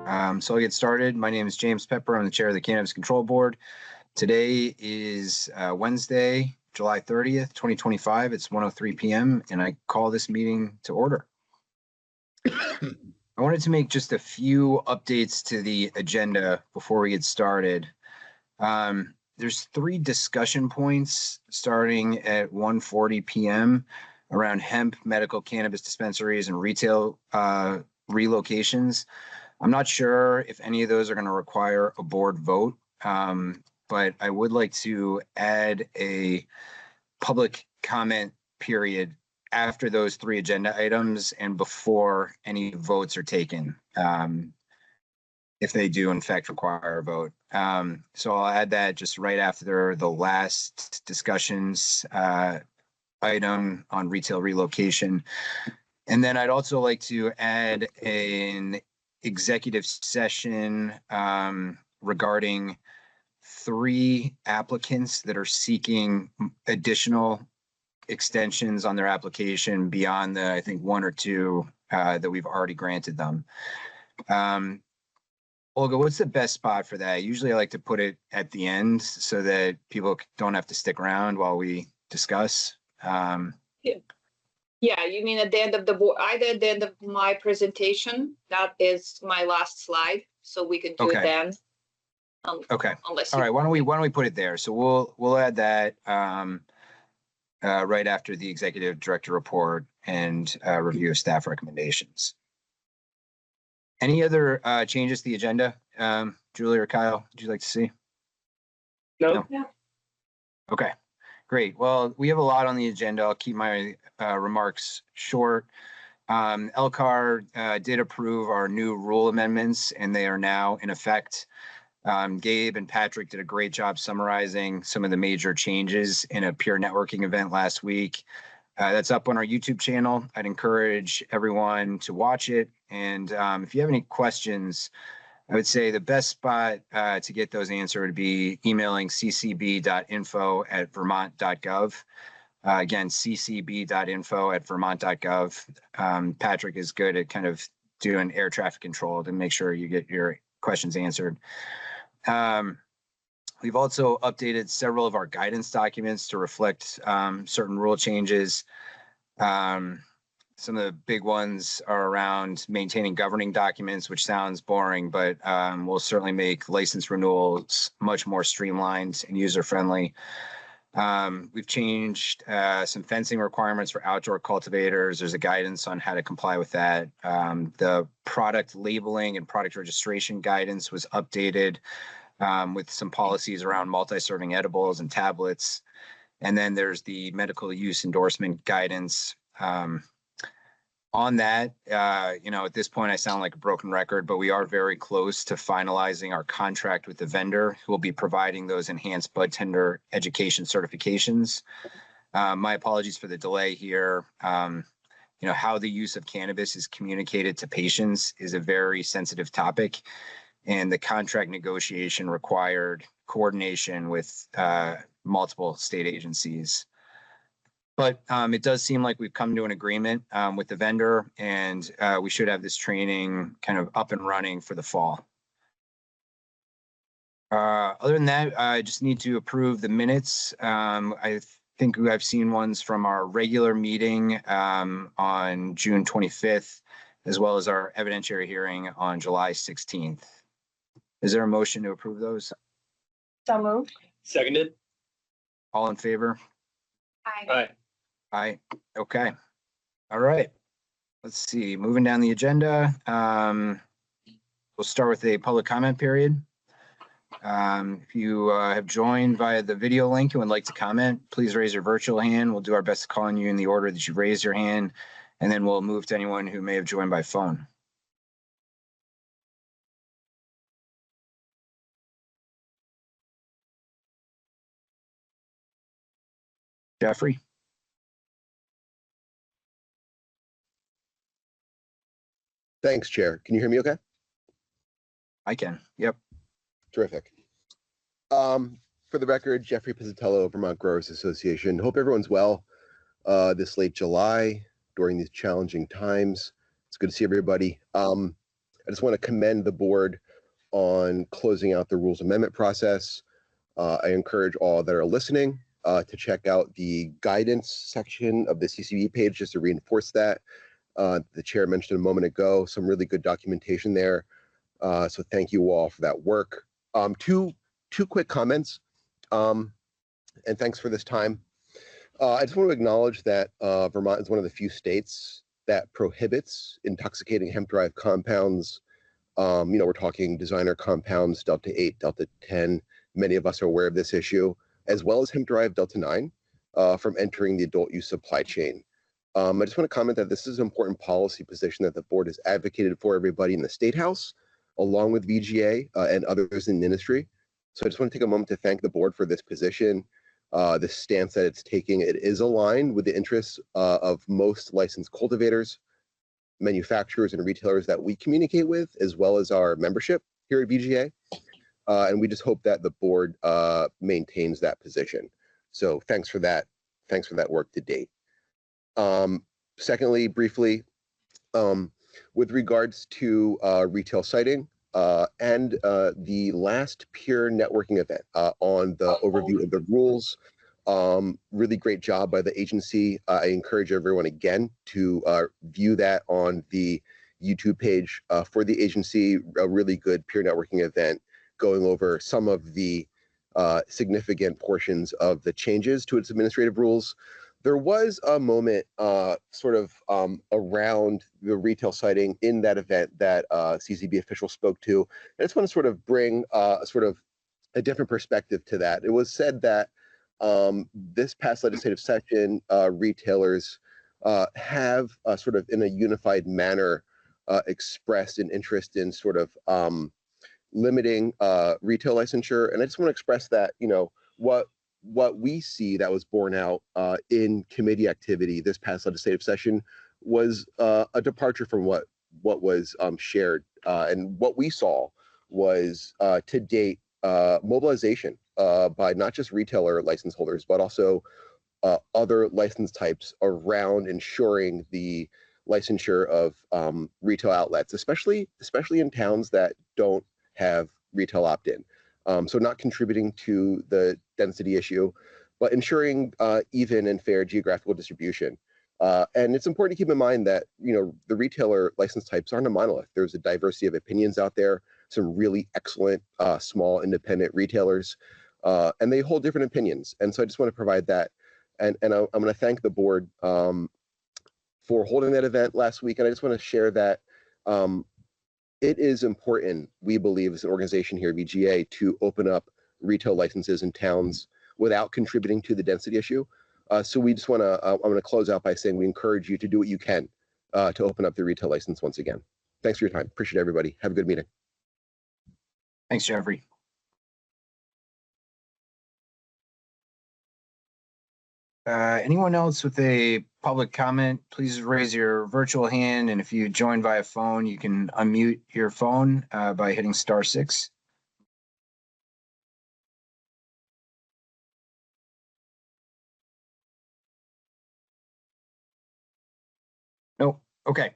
So I'll get started. My name is James Pepper. I'm the chair of the Cannabis Control Board. Today is Wednesday, July 30th, 2025. It's 1:03 p.m. and I call this meeting to order. I wanted to make just a few updates to the agenda before we get started. There's 3 discussion points starting at 1:40 p.m. around hemp, medical cannabis dispensaries, and retail relocations. I'm not sure if any of those are going to require a board vote, but I would like to add a public comment period after those 3 agenda items and before any votes are taken, if they do in fact require a vote. So I'll add that just right after the last discussions item on retail relocation. And then I'd also like to add an executive session regarding 3 applicants that are seeking additional extensions on their application beyond the, I think, 1 or 2 that we've already granted them. Olga, what's the best spot for that? Usually I like to put it at the end so that people don't have to stick around while we discuss. Yeah, you mean at the end of the board, either at the end of my presentation, that is my last slide, so we can do it then. Okay. Unless all right, why don't we put it there? So we'll add that right after the executive director report and review of staff recommendations. Any other changes to the agenda? Julie or Kyle, would you like to see? No. Yeah. Okay, great. Well, we have a lot on the agenda. I'll keep my remarks short. LCAR did approve our new rule amendments, and they are now in effect. Gabe and Patrick did a great job summarizing some of the major changes in a peer networking event last week. That's up on our YouTube channel. I'd encourage everyone to watch it. And if you have any questions, I would say the best spot to get those answered would be emailing ccb.info@vermont.gov. Again, ccb.info@vermont.gov. Patrick is good at kind of doing air traffic control to make sure you get your questions answered. We've also updated several of our guidance documents to reflect certain rule changes. Some of the big ones are around maintaining governing documents, which sounds boring, but will certainly make license renewals much more streamlined and user-friendly. We've changed some fencing requirements for outdoor cultivators. There's a guidance on how to comply with that. The product labeling and product registration guidance was updated with some policies around multi-serving edibles and tablets. And then there's the medical use endorsement guidance. On that, at this point, I sound like a broken record, but we are very close to finalizing our contract with the vendor who will be providing those enhanced bud tender education certifications. My apologies for the delay here. How the use of cannabis is communicated to patients is a very sensitive topic, and the contract negotiation required coordination with multiple state agencies. But it does seem like we've come to an agreement with the vendor, and we should have this training kind of up and running for the fall. Other than that, I just need to approve the minutes. I think I've seen ones from our regular meeting on June 25th, as well as our evidentiary hearing on July 16th. Is there a motion to approve those? So moved. Seconded. All in favor? Aye. Aye. Okay. All right. Let's see. Moving down the agenda. We'll start with a public comment period. If you have joined via the video link and would like to comment, please raise your virtual hand. We'll do our best to call on you in the order that you raise your hand, and then we'll move to anyone who may have joined by phone. Jeffrey? Thanks, Chair. Can you hear me okay? I can. Yep. Terrific. For the record, Jeffrey Pizzatello, Vermont Growers Association. Hope everyone's well this late July during these challenging times. It's good to see everybody. I just want to commend the board on closing out the rules amendment process. I encourage all that are listening to check out the guidance section of the CCB page just to reinforce that. The chair mentioned a moment ago, some really good documentation there. So thank you all for that work. Two quick comments, and thanks for this time. I just want to acknowledge that Vermont is one of the few states that prohibits intoxicating hemp-derived compounds. We're talking designer compounds, Delta 8, Delta 10. Many of us are aware of this issue, as well as hemp-derived Delta 9 from entering the adult use supply chain. I just want to comment that this is an important policy position that the board has advocated for everybody in the State House, along with VGA and others in the industry. So I just want to take a moment to thank the board for this position, the stance that it's taking. It is aligned with the interests of most licensed cultivators, manufacturers, and retailers that we communicate with, as well as our membership here at VGA. And we just hope that the board maintains that position. So thanks for that. Thanks for that work to date. Secondly, briefly, with regards to retail siting and the last peer networking event on the overview of the rules, really great job by the agency. I encourage everyone again to view that on the YouTube page for the agency, a really good peer networking event going over some of the significant portions of the changes to its administrative rules. There was a moment around the retail siting in that event that CCB officials spoke to. I just want to sort of bring a different perspective to that. It was said that this past legislative session, retailers have in a unified manner expressed an interest in limiting retail licensure. And I just want to express that, what we see that was borne out in committee activity this past legislative session was a departure from what was shared. And what we saw was to date mobilization by not just retailer license holders, but also other license types around ensuring the licensure of retail outlets, especially in towns that don't have retail opt-in. So not contributing to the density issue, but ensuring even and fair geographical distribution. And it's important to keep in mind that, the retailer license types aren't a monolith. There's a diversity of opinions out there, some really excellent small independent retailers, and they hold different opinions. And so I just want to provide that. And I'm going to thank the board for holding that event last week. And I just want to share that it is important, we believe, as an organization here at VGA, to open up retail licenses in towns without contributing to the density issue. So we just want to, I'm going to close out by saying we encourage you to do what you can to open up the retail license once again. Thanks for your time. Appreciate everybody. Have a good meeting. Thanks, Jeffrey. Anyone else with a public comment, please raise your virtual hand. And if you join via phone, you can unmute your phone by hitting *6. Nope. Okay.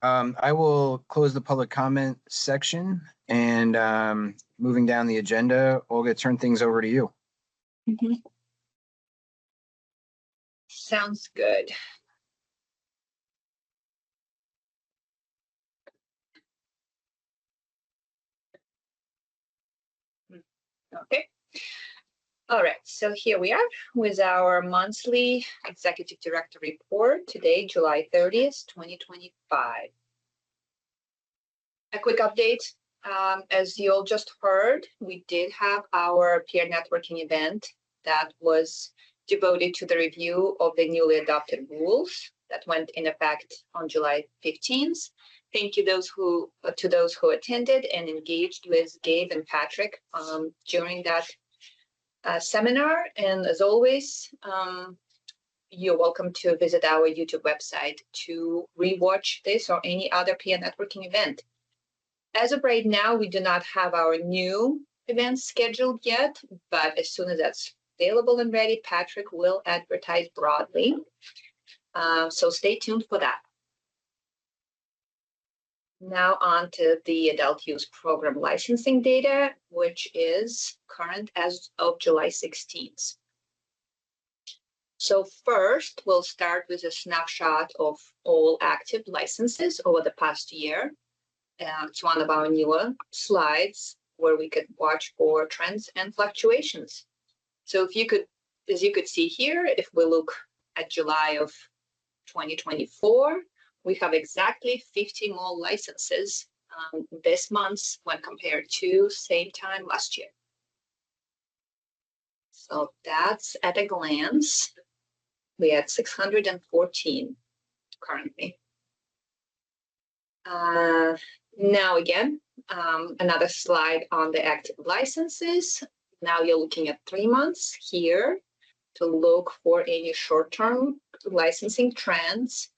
I will close the public comment section and moving down the agenda, Olga, turn things over to you. Mm-hmm. Sounds good. Okay. All right, so here we are with our monthly executive director report today, July 30th, 2025. A quick update. As you all just heard, we did have our peer networking event that was devoted to the review of the newly adopted rules that went in effect on July 15th. Thank you to those who attended and engaged with Gabe and Patrick during that seminar. And as always, you're welcome to visit our YouTube website to rewatch this or any other peer networking event. As of right now, we do not have our new events scheduled yet, but as soon as that's available and ready, Patrick will advertise broadly. So stay tuned for that. Now on to the adult use program licensing data, which is current as of July 16th. So first, we'll start with a snapshot of all active licenses over the past year. It's one of our newer slides where we could watch for trends and fluctuations. So if you could, as you could see here, if we look at July of 2024, we have exactly 50 more licenses this month when compared to same time last year. So that's at a glance. We had 614 currently. Now again, another slide on the active licenses. Now you're looking at 3 months here to look for any short-term licensing trends.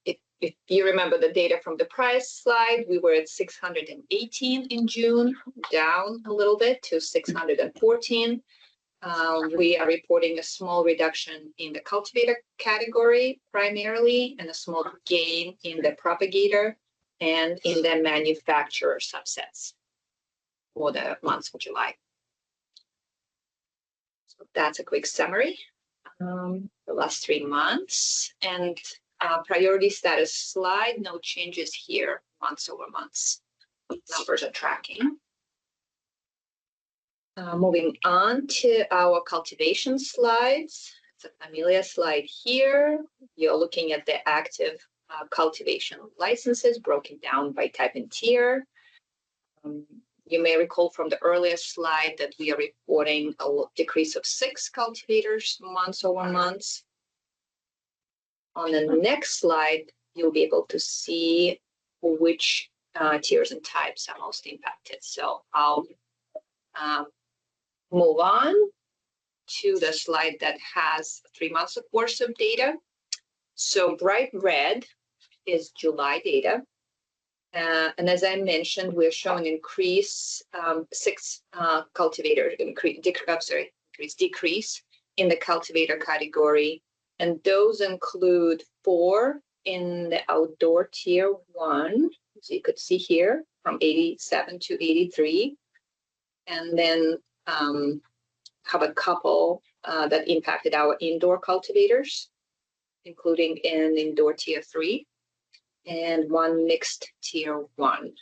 If you remember the data from the price slide, we were at 618 in June, down a little bit to 614. We are reporting a small reduction in the cultivator category primarily, and a small gain in the propagator and in the manufacturer subsets for the month of July. So that's a quick summary. The last 3 months, and priority status slide, no changes here, months over months. Numbers are tracking. Moving on to our cultivation slides. It's a familiar slide here. You're looking at the active cultivation licenses broken down by type and tier. You may recall from the earlier slide that we are reporting a decrease of 6 cultivators months over months. On the next slide, you'll be able to see which tiers and types are most impacted. So I'll move on to the slide that has 3 months of worth of data. So bright red is July data. And as I mentioned, we're showing increase 6 cultivator decrease in the cultivator category. And those include 4 in the outdoor tier 1. So you could see here from 87 to 83. And then have a couple that impacted our indoor cultivators, including an indoor tier 3 and 1 mixed tier 1.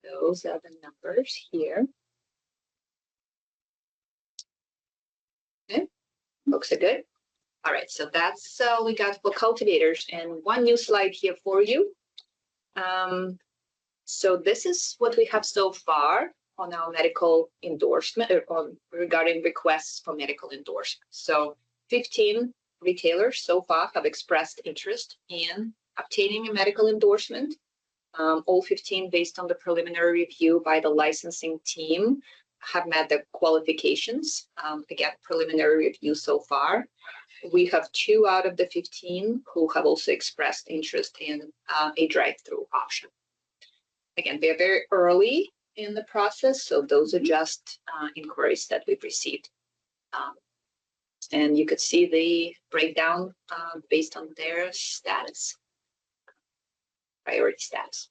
Those are the numbers here. Okay, looks good. All right, so that's we got for cultivators, and one new slide here for you. So this is what we have so far on our medical endorsement or regarding requests for medical endorsement. So 15 retailers so far have expressed interest in obtaining a medical endorsement. All 15, based on the preliminary review by the licensing team, have met the qualifications. Again, preliminary review so far. We have 2 out of the 15 who have also expressed interest in a drive-through option. Again, we are very early in the process, so those are just inquiries that we've received. And you could see the breakdown based on their status, priority status.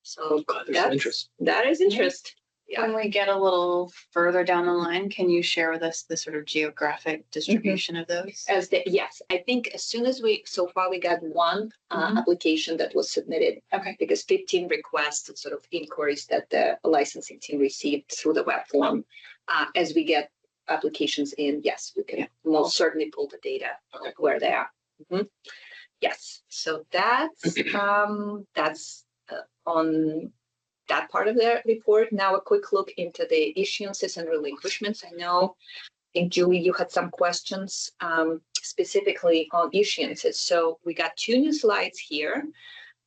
So that is interest. Yeah. When we get a little further down the line, can you share with us the sort of geographic distribution of those? Yes, I think as soon as so far we got 1 application that was submitted. Okay. Because 15 requests and sort of inquiries that the licensing team received through the web form. As we get applications in, yes, we can most certainly pull the data where they are. Yes, so that's on that part of the report. Now a quick look into the issuances and relinquishments. I think Julie, you had some questions specifically on issuances. So we got 2 new slides here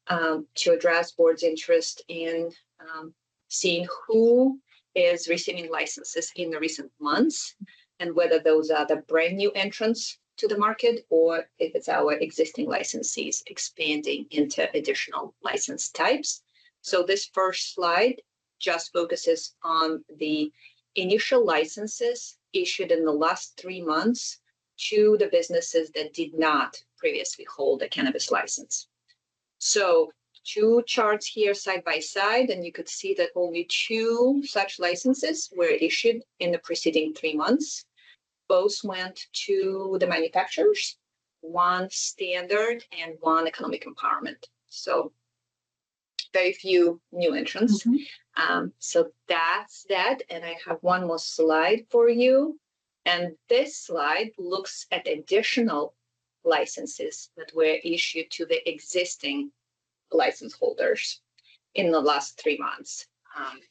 to address board's interest in seeing who is receiving licenses in the recent months and whether those are the brand new entrants to the market or if it's our existing licensees expanding into additional license types. So this first slide just focuses on the initial licenses issued in the last 3 months to the businesses that did not previously hold a cannabis license. So 2 charts here side by side, and you could see that only 2 such licenses were issued in the preceding 3 months. Both went to the manufacturers, 1 standard and 1 economic empowerment. So very few new entrants. So that's that. And I have one more slide for you. And this slide looks at additional licenses that were issued to the existing license holders in the last 3 months.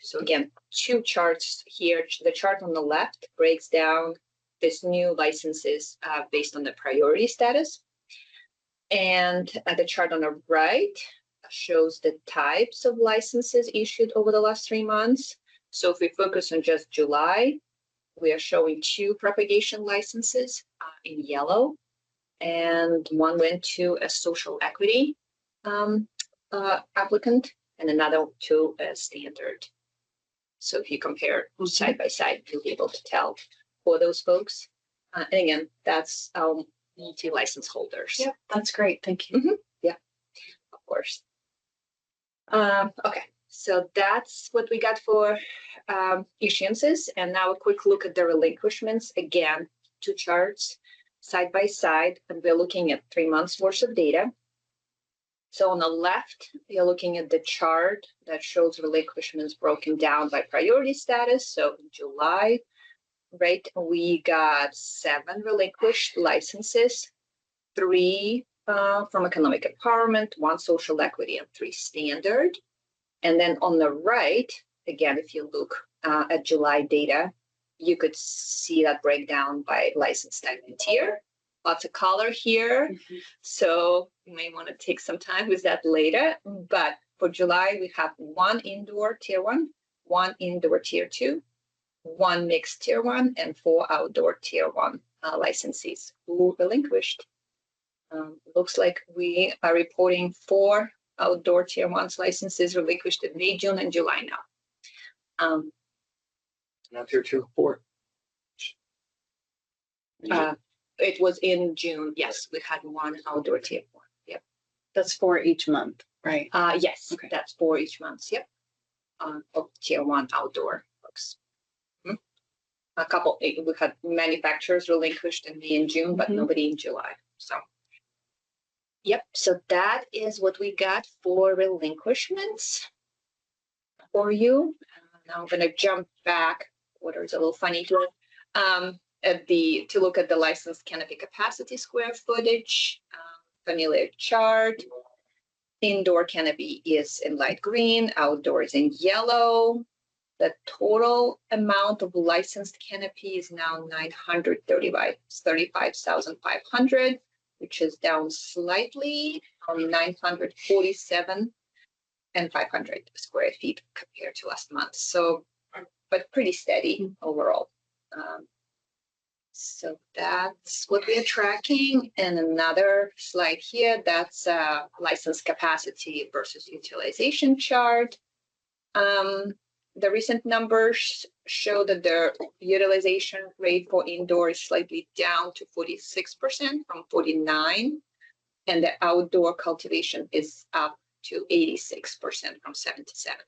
So again, 2 charts here. The chart on the left breaks down this new licenses based on the priority status. And the chart on the right shows the types of licenses issued over the last 3 months. So if we focus on just July, we are showing 2 propagation licenses in yellow, and 1 went to a social equity applicant and another to a standard. So if you compare side by side, you'll be able to tell for those folks. And again, that's our multi-license holders. Yep, that's great. Thank you. Yeah, of course. Okay, so that's what we got for issuances. And now a quick look at the relinquishments. Again, 2 charts side by side, and we're looking at 3 months worth of data. So on the left, you're looking at the chart that shows relinquishments broken down by priority status. So in July, right, we got 7 relinquished licenses, 3 from economic empowerment, 1 social equity, and 3 standard. And then on the right, again, if you look at July data, you could see that breakdown by license type and tier. Lots of color here. So you may want to take some time with that later. But for July, we have 1 indoor tier 1, 1 indoor tier 2, 1 mixed tier 1, and 4 outdoor tier 1 licensees who relinquished. Looks like we are reporting 4 outdoor tier 1s licenses relinquished in May, June, and July now. Now tier 2, 4. It was in June. Yes, we had 1 outdoor tier 1. Yep. That's for each month, right? Yes, Okay. that's for each month. Yep. Of tier 1 outdoor folks. A couple, we had manufacturers relinquished in May and June, but nobody in July. So, yep. So that is what we got for relinquishments for you. Now I'm going to jump back. Order is a little funny to to look at the licensed canopy capacity square footage, familiar chart. Indoor canopy is in light green, outdoor is in yellow. The total amount of licensed canopy is now 935,500, which is down slightly from 947 and 500 square feet compared to last month. So, but pretty steady overall. So that's what we are tracking. And another slide here, that's license capacity versus utilization chart. The recent numbers show that the utilization rate for indoor is slightly down to 46% from 49%, and the outdoor cultivation is up to 86% from 77%.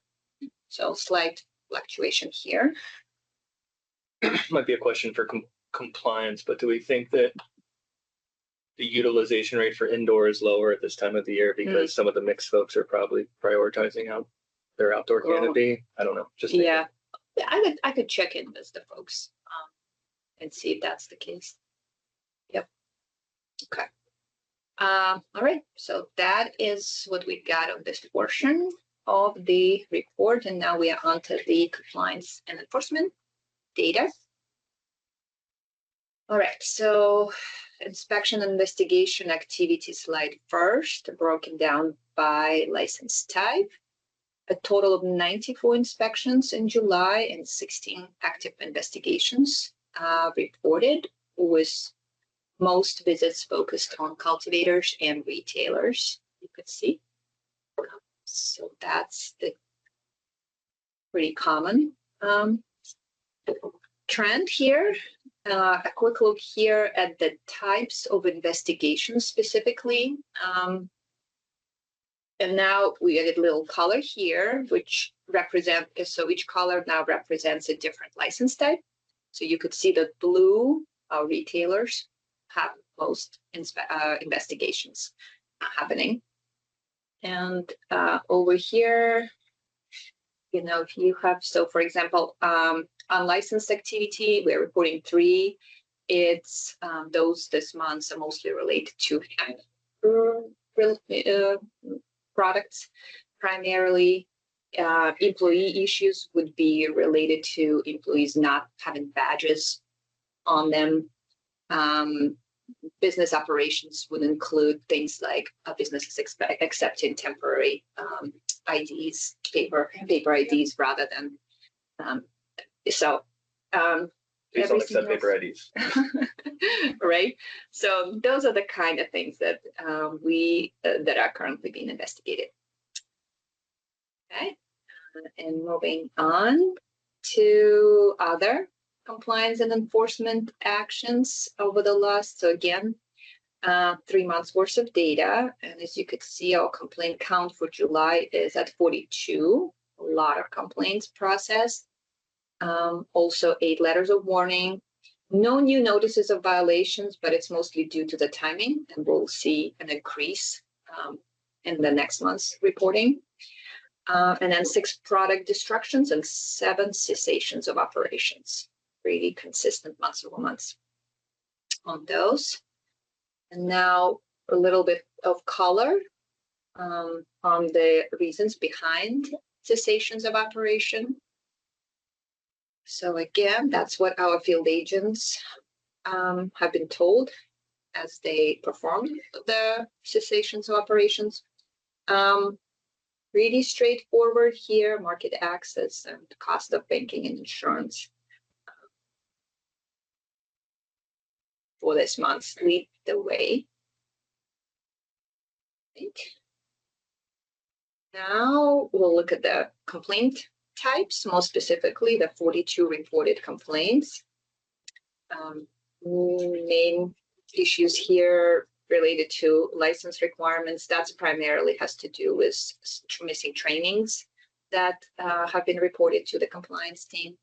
So slight fluctuation here. Might be a question for compliance, but do we think that the utilization rate for indoor is lower at this time of the year because some of the mixed folks are probably prioritizing out their outdoor canopy? I don't know. Just yeah, I could check in with the folks and see if that's the case. Yep. Okay. All right. So that is what we got on this portion of the report, and now we are on to the compliance and enforcement data. All right, so inspection and investigation activity slide first, broken down by license type. A total of 94 inspections in July and 16 active investigations reported, with most visits focused on cultivators and retailers, you could see. So that's the pretty common trend here. A quick look here at the types of investigations specifically. And now we added a little color here, which represent, so each color now represents a different license type. So you could see that blue retailers have most investigations happening. And over here, you know, if you have, so for example, unlicensed activity, we're reporting 3. It's those this month are mostly related to products. Primarily, employee issues would be related to employees not having badges on them. Business operations would include things like businesses accepting temporary IDs, paper IDs rather than Please don't accept paper IDs. Right. So those are the kind of things that that are currently being investigated. Okay, and moving on to other compliance and enforcement actions over the last, so again, 3 months worth of data. And as you could see, our complaint count for July is at 42, a lot of complaints processed. Also 8 letters of warning, no new notices of violations, but it's mostly due to the timing, and we'll see an increase in the next month's reporting. And then 6 product destructions and 7 cessations of operations. Really consistent months over months on those. And now a little bit of color on the reasons behind cessations of operation. So again, that's what our field agents have been told as they perform the cessations of operations. Really straightforward here, market access and cost of banking and insurance for this month lead the way. Right. Now we'll look at the complaint types, more specifically the 42 reported complaints. Main issues here related to license requirements, that's primarily has to do with missing trainings that have been reported to the compliance team.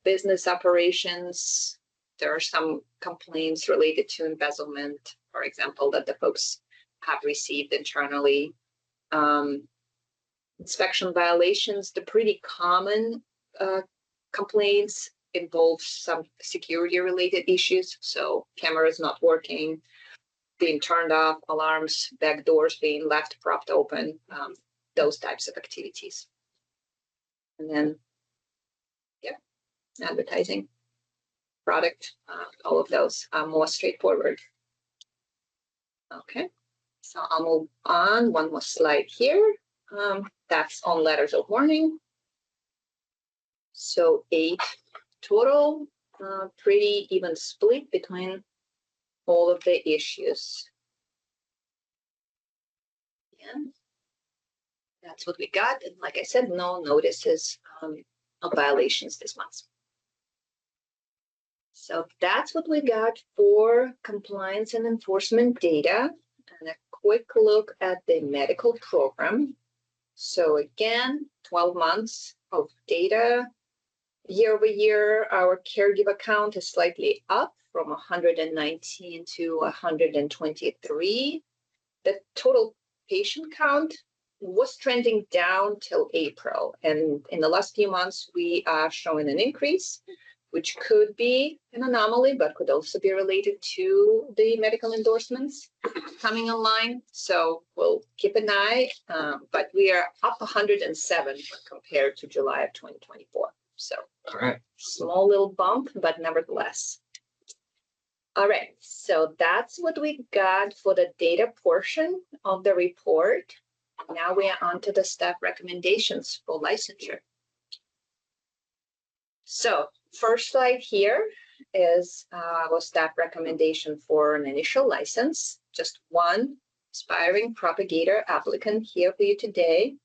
Business operations, there are some complaints related to embezzlement, for example, that the folks have received internally. Inspection violations, the pretty common complaints involve some security related issues. So cameras not working, being turned off, alarms, back doors being left propped open, those types of activities. And then, yeah, advertising, product, all of those are more straightforward. Okay, so I'll move on one more slide here. That's on letters of warning. So 8 total, pretty even split between all of the issues. Yeah, that's what we got. And like I said, no notices of violations this month. So that's what we got for compliance and enforcement data. And a quick look at the medical program. So again, 12 months of data. Year over year, our caregiver count is slightly up from 119 to 123. The total patient count was trending down till April. And in the last few months, we are showing an increase, which could be an anomaly, but could also be related to the medical endorsements coming online. So we'll keep an eye, but we are up 107 compared to July of 2024. So All right. small little bump, but nevertheless. All right, so that's what we got for the data portion of the report. Now we are on to the staff recommendations for licensure. So first slide here is our staff recommendation for an initial license. Just one aspiring propagator applicant here for you today.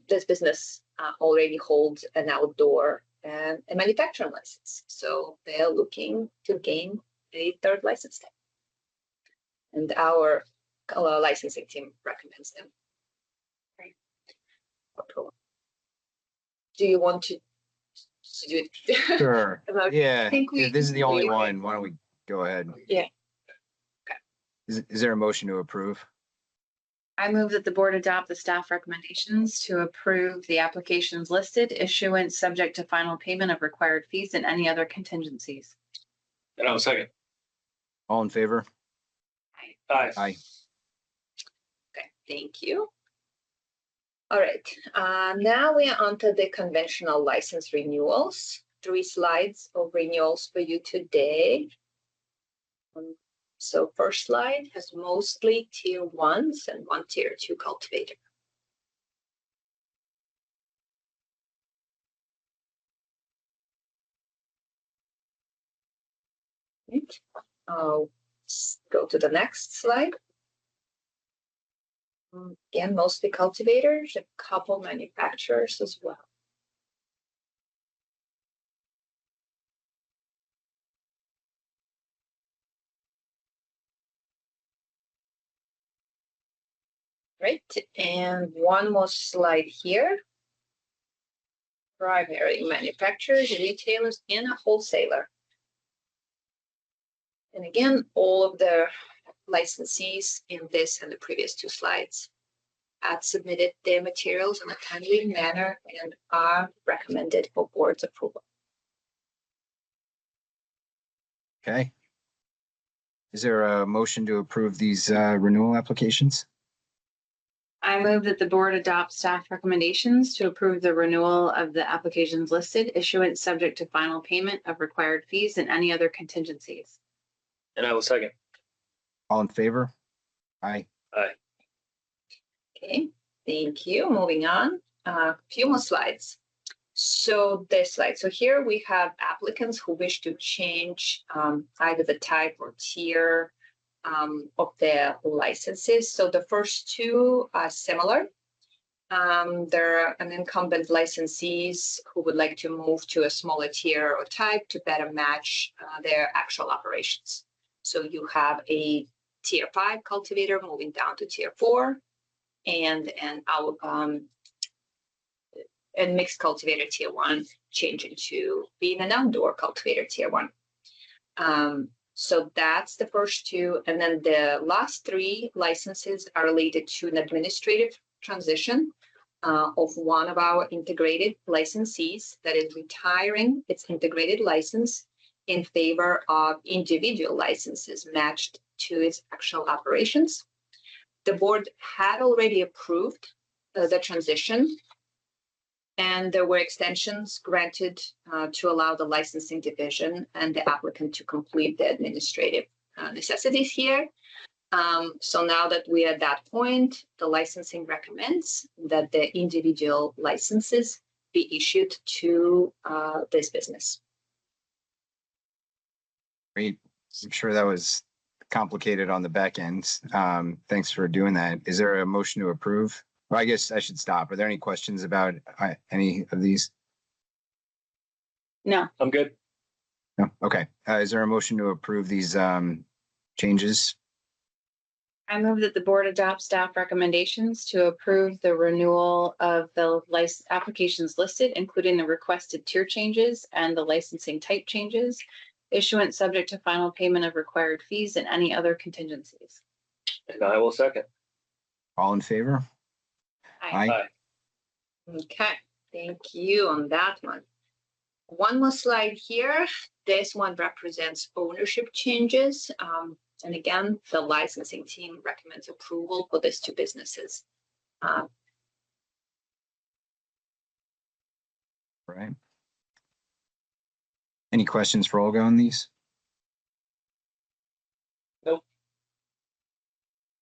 This business already holds an outdoor and a manufacturing license. So they're looking to gain a third license type. And our licensing team recommends them. Great. Do you want to do it? Sure. Yeah. think we- If this is the only we- one, why don't we go ahead? Yeah. Okay. Is there a motion to approve? I move that the board adopt the staff recommendations to approve the applications listed, issuance subject to final payment of required fees and any other contingencies. And I'll second. All in favor? Aye. Aye. Okay, thank you. All right, now we are onto the conventional license renewals. 3 slides of renewals for you today. So first slide has mostly tier 1s and 1 tier 2 cultivator. Right. Go to the next slide. Again, mostly cultivators, a couple manufacturers as well. Right, and one more slide here. Primary manufacturers, retailers, and a wholesaler. And again, all of the licensees in this and the previous 2 slides had submitted their materials in a timely manner and are recommended for board's approval. Okay. Is there a motion to approve these renewal applications? I move that the board adopt staff recommendations to approve the renewal of the applications listed, issuance subject to final payment of required fees and any other contingencies. And I will second. All in favor? Aye. Okay, thank you. Moving on, a few more slides. So this slide, so here we have applicants who wish to change either the type or tier of their licenses. So the first 2 are similar. There are an incumbent licensees who would like to move to a smaller tier or type to better match their actual operations. So you have a tier 5 cultivator moving down to tier 4 and mixed cultivator tier 1 changing to being an outdoor cultivator tier 1. So that's the first 2. And then the last 3 licenses are related to an administrative transition of one of our integrated licensees that is retiring its integrated license in favor of individual licenses matched to its actual operations. The board had already approved the transition, and there were extensions granted to allow the licensing division and the applicant to complete the administrative necessities here. So now that we are at that point, the licensing recommends that the individual licenses be issued to this business. Great. I'm sure that was complicated on the back end. Thanks for doing that. Is there a motion to approve? Well, I guess I should stop. Are there any questions about any of these? No. I'm good. No? Okay. Is there a motion to approve these changes? I move that the board adopt staff recommendations to approve the renewal of the applications listed, including the requested tier changes and the licensing type changes, issuance subject to final payment of required fees and any other contingencies. And I will second. All in favor? Aye. Okay, thank you on that one. One more slide here. This one represents ownership changes. And again, the licensing team recommends approval for these 2 businesses. Right. Any questions for Olga on these? Nope.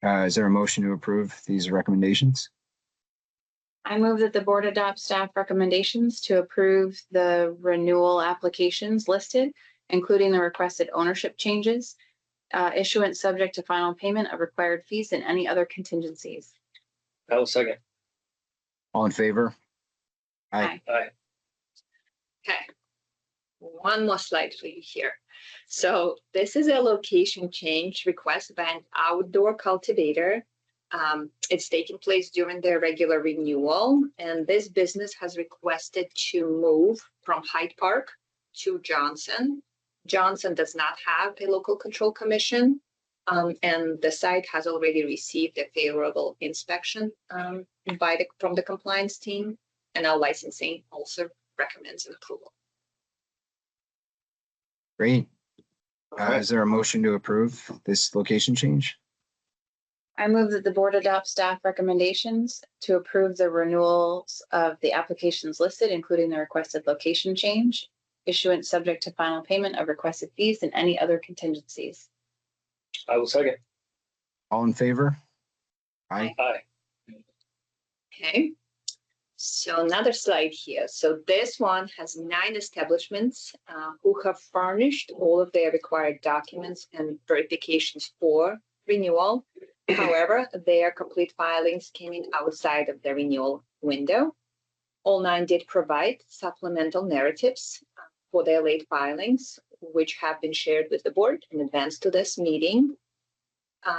Is there a motion to approve these recommendations? I move that the board adopt staff recommendations to approve the renewal applications listed, including the requested ownership changes, issuance subject to final payment of required fees and any other contingencies. I will second. All in favor? Aye. Aye. Okay, one more slide for you here. So this is a location change request by an outdoor cultivator. It's taking place during their regular renewal, and this business has requested to move from Hyde Park to Johnson. Johnson does not have a local control commission, and the site has already received a favorable inspection from the compliance team, and our licensing also recommends an approval. Great. Is there a motion to approve this location change? I move that the board adopt staff recommendations to approve the renewals of the applications listed, including the requested location change, issuance subject to final payment of requested fees, and any other contingencies. I will second. All in favor? Aye. Aye. Okay. So another slide here. So this one has 9 establishments who have furnished all of their required documents and verifications for renewal. However, their complete filings came in outside of the renewal window. All 9 did provide supplemental narratives for their late filings, which have been shared with the board in advance to this meeting.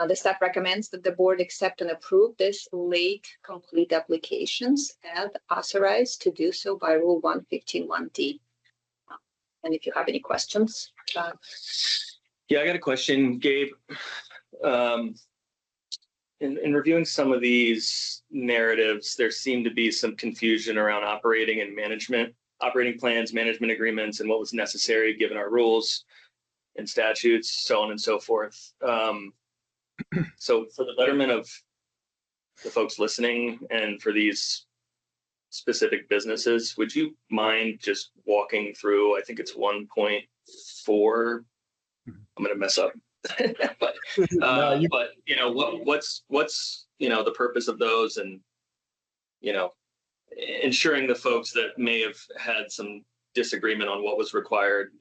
The staff recommends that the board accept and approve this late complete applications as authorized to do so by Rule 115(1)D. And if you have any questions. Yeah, I got a question, Gabe. In reviewing some of these narratives, there seemed to be some confusion around operating plans, management agreements, and what was necessary given our rules and statutes, so on and so forth. So for the betterment of the folks listening and for these specific businesses, would you mind just walking through, I think it's 1.4, I'm going to mess up. but you know, what's the purpose of those, and ensuring the folks that may have had some disagreement on what was required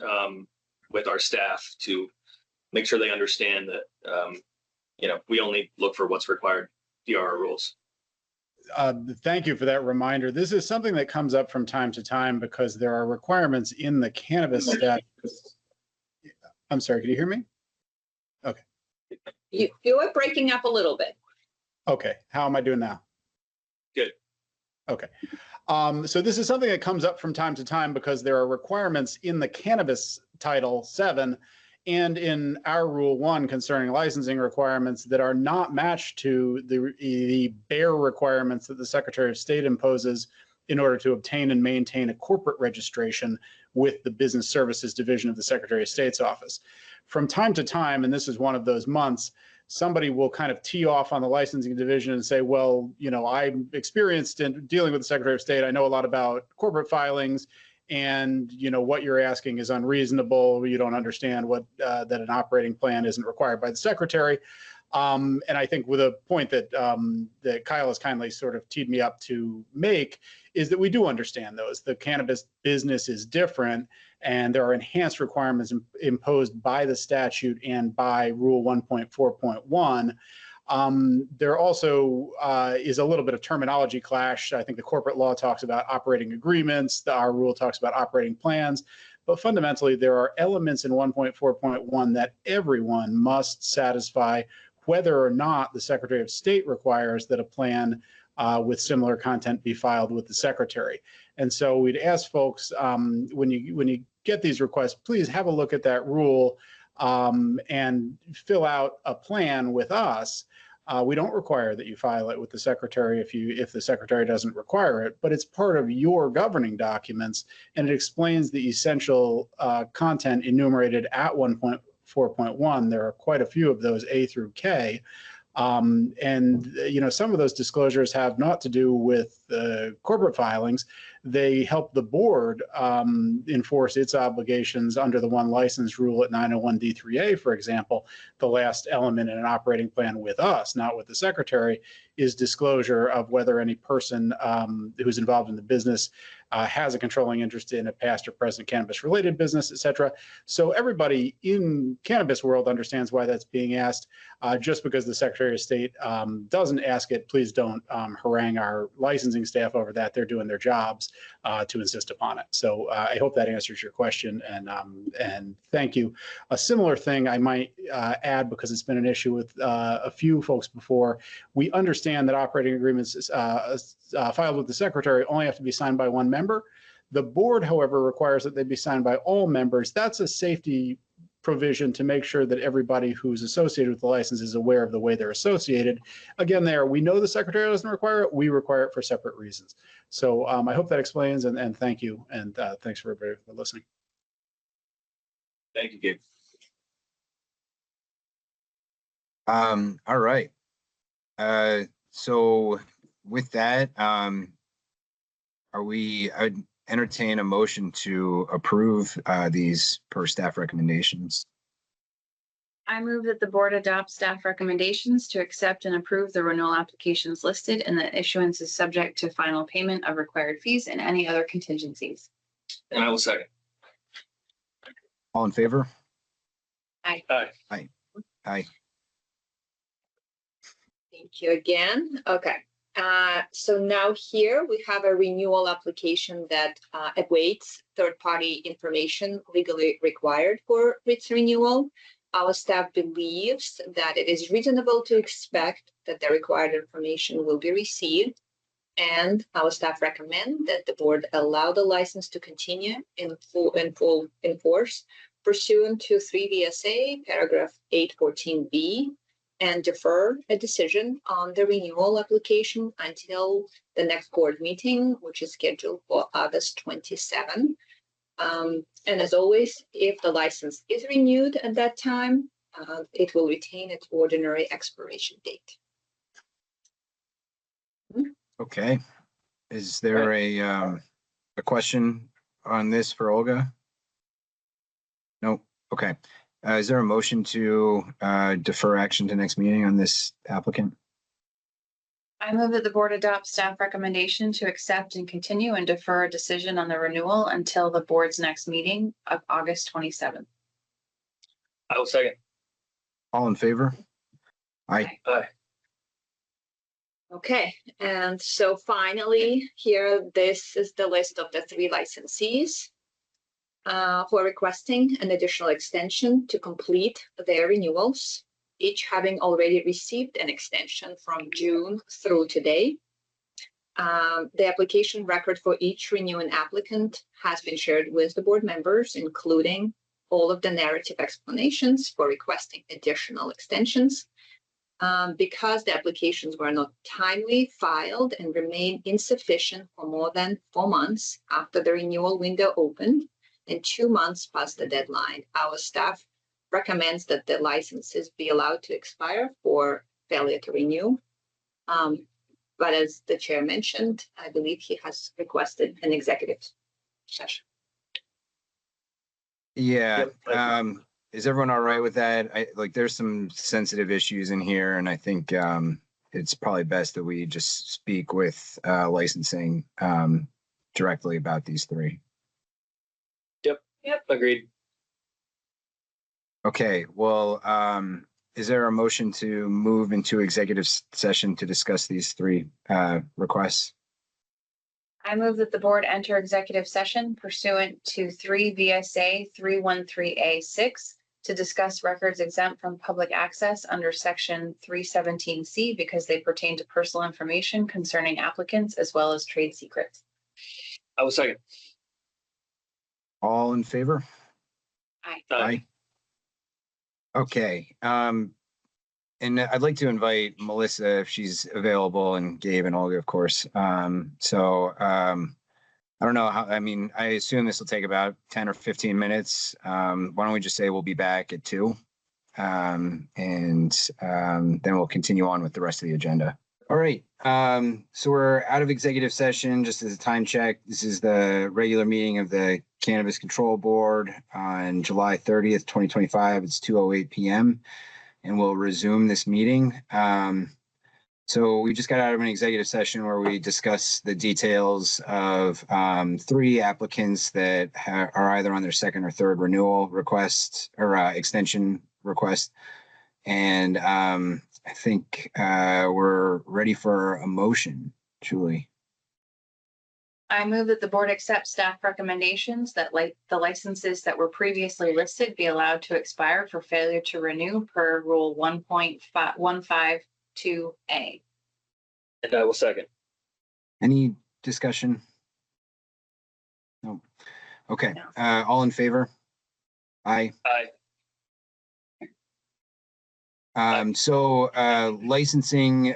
with our staff to make sure they understand that we only look for what's required via our rules. Thank you for that reminder. This is something that comes up from time to time because there are requirements in the cannabis statute. I'm sorry, can you hear me? Okay. You are breaking up a little bit. Okay, how am I doing now? Good. Okay. So this is something that comes up from time to time because there are requirements in the Cannabis Title 7 and in our Rule 1 concerning licensing requirements that are not matched to the bare requirements that the Secretary of State imposes in order to obtain and maintain a corporate registration with the Business Services Division of the Secretary of State's office. From time to time, and this is one of those months, somebody will kind of tee off on the licensing division and say, well, I'm experienced in dealing with the Secretary of State. I know a lot about corporate filings, and what you're asking is unreasonable. You don't understand that an operating plan isn't required by the Secretary. And I think with a point that Kyle has kindly sort of teed me up to make is that we do understand those. The cannabis business is different, and there are enhanced requirements imposed by the statute and by Rule 1.4.1. There also is a little bit of terminology clash. I think the corporate law talks about operating agreements. Our rule talks about operating plans. But fundamentally, there are elements in 1.4.1 that everyone must satisfy, whether or not the Secretary of State requires that a plan with similar content be filed with the Secretary. And so we'd ask folks, when you get these requests, please have a look at that rule and fill out a plan with us. We don't require that you file it with the Secretary if the Secretary doesn't require it, but it's part of your governing documents, and it explains the essential content enumerated at 1.4.1. There are quite a few of those, A through K. And some of those disclosures have not to do with corporate filings. They help the board enforce its obligations under the one license rule at 901D3A, for example. The last element in an operating plan with us, not with the Secretary, is disclosure of whether any person who's involved in the business has a controlling interest in a past or present cannabis-related business, et cetera. So everybody in cannabis world understands why that's being asked. Just because the Secretary of State doesn't ask it, please don't harangue our licensing staff over that. They're doing their jobs to insist upon it. So I hope that answers your question, and thank you. A similar thing I might add, because it's been an issue with a few folks before. We understand that operating agreements filed with the Secretary only have to be signed by one member. The board, however, requires that they be signed by all members. That's a safety provision to make sure that everybody who's associated with the license is aware of the way they're associated. Again, we know the Secretary doesn't require it. We require it for separate reasons. So I hope that explains, and thank you. And thanks for everybody for listening. Thank you, Gabe. All right. So with that, I'd entertain a motion to approve these per staff recommendations. I move that the board adopt staff recommendations to accept and approve the renewal applications listed, and that issuance is subject to final payment of required fees and any other contingencies. And I will second. All in favor? Aye. Aye. Aye. Aye. Thank you again. Okay. So now here we have a renewal application that awaits third-party information legally required for its renewal. Our staff believes that it is reasonable to expect that the required information will be received, and our staff recommend that the board allow the license to continue in full force pursuant to 3 VSA paragraph 814B, and defer a decision on the renewal application until the next board meeting, which is scheduled for August 27. And as always, if the license is renewed at that time, it will retain its ordinary expiration date. Okay. Is there a question on this for Olga? No. Okay. Is there a motion to defer action to next meeting on this applicant? I move that the board adopt staff recommendation to accept and continue and defer a decision on the renewal until the board's next meeting of August 27th. I will second. All in favor? Aye. Aye. Okay, and so finally, here, this is the list of the 3 licensees who are requesting an additional extension to complete their renewals, each having already received an extension from June through today. The application record for each renewing applicant has been shared with the board members, including all of the narrative explanations for requesting additional extensions. Because the applications were not timely filed and remain insufficient for more than 4 months after the renewal window opened and 2 months past the deadline, our staff recommends that the licenses be allowed to expire for failure to renew. But as the chair mentioned, I believe he has requested an executive session. Yeah. Yep. Is everyone all right with that? There's some sensitive issues in here, and I think it's probably best that we just speak with licensing directly about these 3. Yep. Agreed. Okay. Well, is there a motion to move into executive session to discuss these 3 requests? I move that the board enter executive session pursuant to 3 VSA 313A6 to discuss records exempt from public access under section 317C because they pertain to personal information concerning applicants as well as trade secrets. I will second. All in favor? Aye. Aye. Okay. And I'd like to invite Melissa if she's available, and Gabe and Olga, of course. I don't know how, I assume this will take about 10 or 15 minutes. Why don't we just say we'll be back at 2? And then we'll continue on with the rest of the agenda. All right. So we're out of executive session. Just as a time check, this is the regular meeting of the Cannabis Control Board on July 30th, 2025. It's 2:08 p.m. and we'll resume this meeting. So we just got out of an executive session where we discussed the details of 3 applicants that are either on their second or third renewal request or extension request. And I think we're ready for a motion, Julie. I move that the board accept staff recommendations that the licenses that were previously listed be allowed to expire for failure to renew per Rule 1.152A. And I will second. Any discussion? No. Okay. No. All in favor? Aye. Aye. So licensing,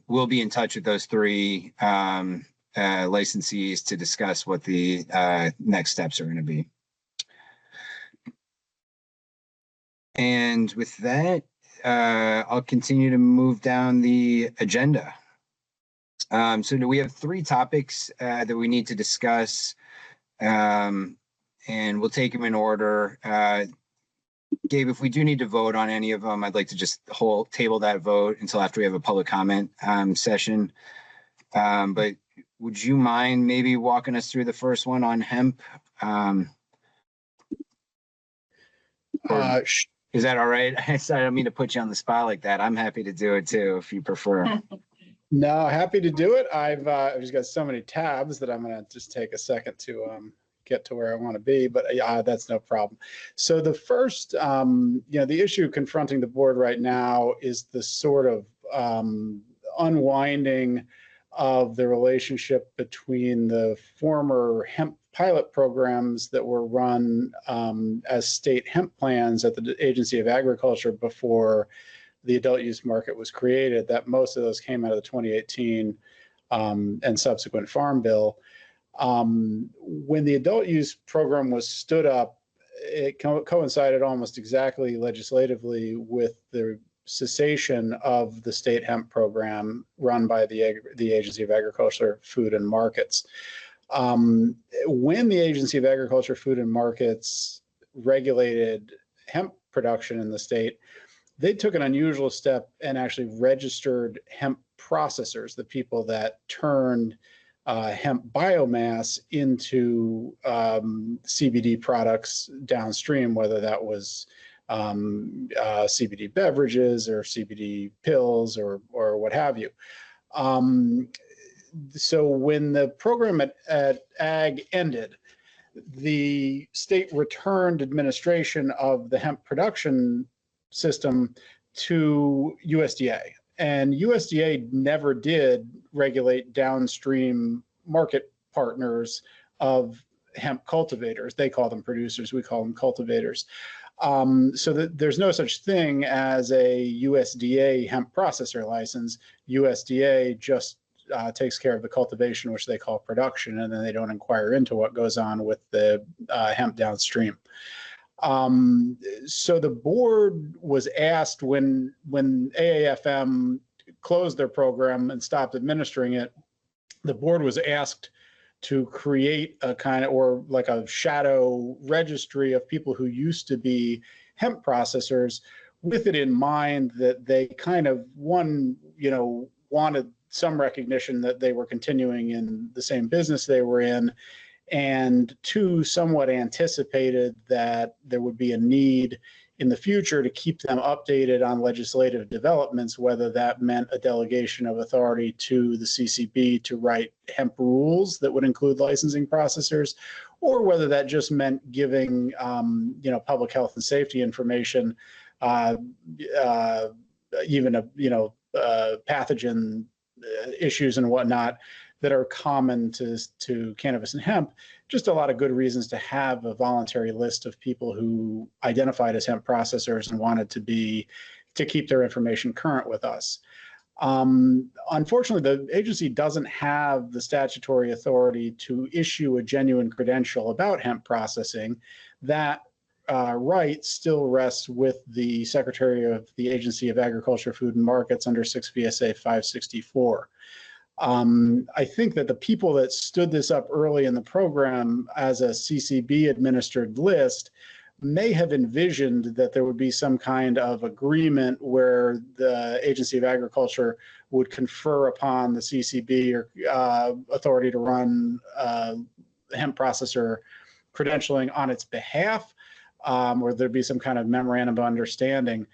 we'll be in touch with those 3 licensees to discuss what the next steps are going to be. And with that, I'll continue to move down the agenda. So we have 3 topics that we need to discuss, and we'll take them in order. Gabe, if we do need to vote on any of them, I'd like to just table that vote until after we have a public comment session. But would you mind maybe walking us through the first one on hemp? Is that all right? Sorry, I don't mean to put you on the spot like that. I'm happy to do it too, if you prefer. No, happy to do it. I've just got so many tabs that I'm going to just take a second to get to where I want to be, but that's no problem. So the first, the issue confronting the board right now is the sort of unwinding of the relationship between the former hemp pilot programs that were run as state hemp plans at the Agency of Agriculture before the adult use market was created. That most of those came out of the 2018 and subsequent Farm Bill. When the adult use program was stood up, it coincided almost exactly legislatively with the cessation of the state hemp program run by the Agency of Agriculture, Food and Markets. When the Agency of Agriculture, Food and Markets regulated hemp production in the state, they took an unusual step and actually registered hemp processors, the people that turned hemp biomass into CBD products downstream, whether that was CBD beverages or CBD pills or what have you. So when the program at Ag ended, the state returned administration of the hemp production system to USDA. And USDA never did regulate downstream market partners of hemp cultivators. They call them producers, we call them cultivators. So that there's no such thing as a USDA hemp processor license. USDA just takes care of the cultivation, which they call production, and then they don't inquire into what goes on with the hemp downstream. So the board was asked when AAFM closed their program and stopped administering it, the board was asked to create a kind of, or like a shadow registry of people who used to be hemp processors, with it in mind that they kind of, wanted some recognition that they were continuing in the same business they were in, and 2, somewhat anticipated that there would be a need in the future to keep them updated on legislative developments, whether that meant a delegation of authority to the CCB to write hemp rules that would include licensing processors, or whether that just meant giving, public health and safety information, even pathogen issues and whatnot that are common to cannabis and hemp. Just a lot of good reasons to have a voluntary list of people who identified as hemp processors and wanted to keep their information current with us. Unfortunately, the agency doesn't have the statutory authority to issue a genuine credential about hemp processing. That right still rests with the Secretary of the Agency of Agriculture, Food and Markets under 6 VSA 564. I think that the people that stood this up early in the program as a CCB administered list may have envisioned that there would be some kind of agreement where the Agency of Agriculture would confer upon the CCB or authority to run hemp processor credentialing on its behalf, or there'd be some kind of memorandum of understanding.